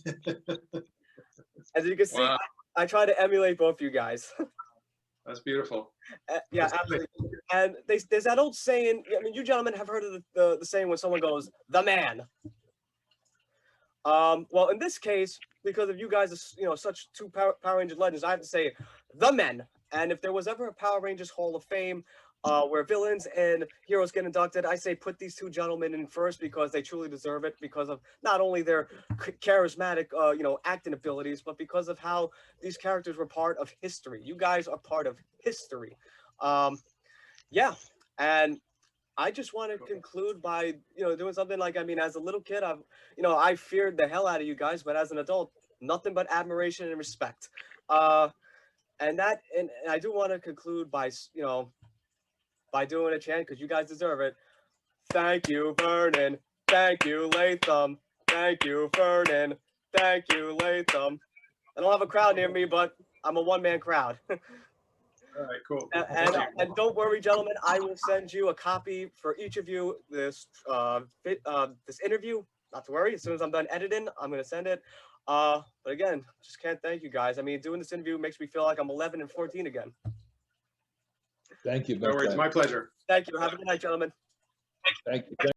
you can see, Wow. I try to emulate both you guys. That's beautiful. Yeah, That's absolutely. And there's that old saying. I mean, you gentlemen have heard of the saying when someone goes, "the man." Well, in this case, because of you guys, such two Power Rangers legends, I have to say, the men. And if there was ever a Power Rangers Hall of Fame where villains and heroes get inducted, I say put these two gentlemen in first, because they truly deserve it, because of not only their charismatic, acting abilities, but because of how these characters were part of history. You guys are part of history. Yeah, and I just want to conclude by, doing something like, I mean, as a little kid, I feared the hell out of you guys, but as an adult, nothing but admiration and respect. And I do want to conclude by, by doing a chant, because you guys deserve it. Thank you, Vernon. Thank you, Latham. Thank you, Vernon. Thank you, Latham. I don't have a crowd near me, but I'm a one-man crowd. All right, cool. And don't worry, gentlemen, I will send you a copy for each of you. This interview. Not to worry. As soon as I'm done editing, I'm gonna send it. But again, just can't thank you guys. I mean, doing this interview makes me feel like I'm 11 and 14 again. Thank you. No worries, my pleasure. Thank you. Have a good night, gentlemen. Thank you.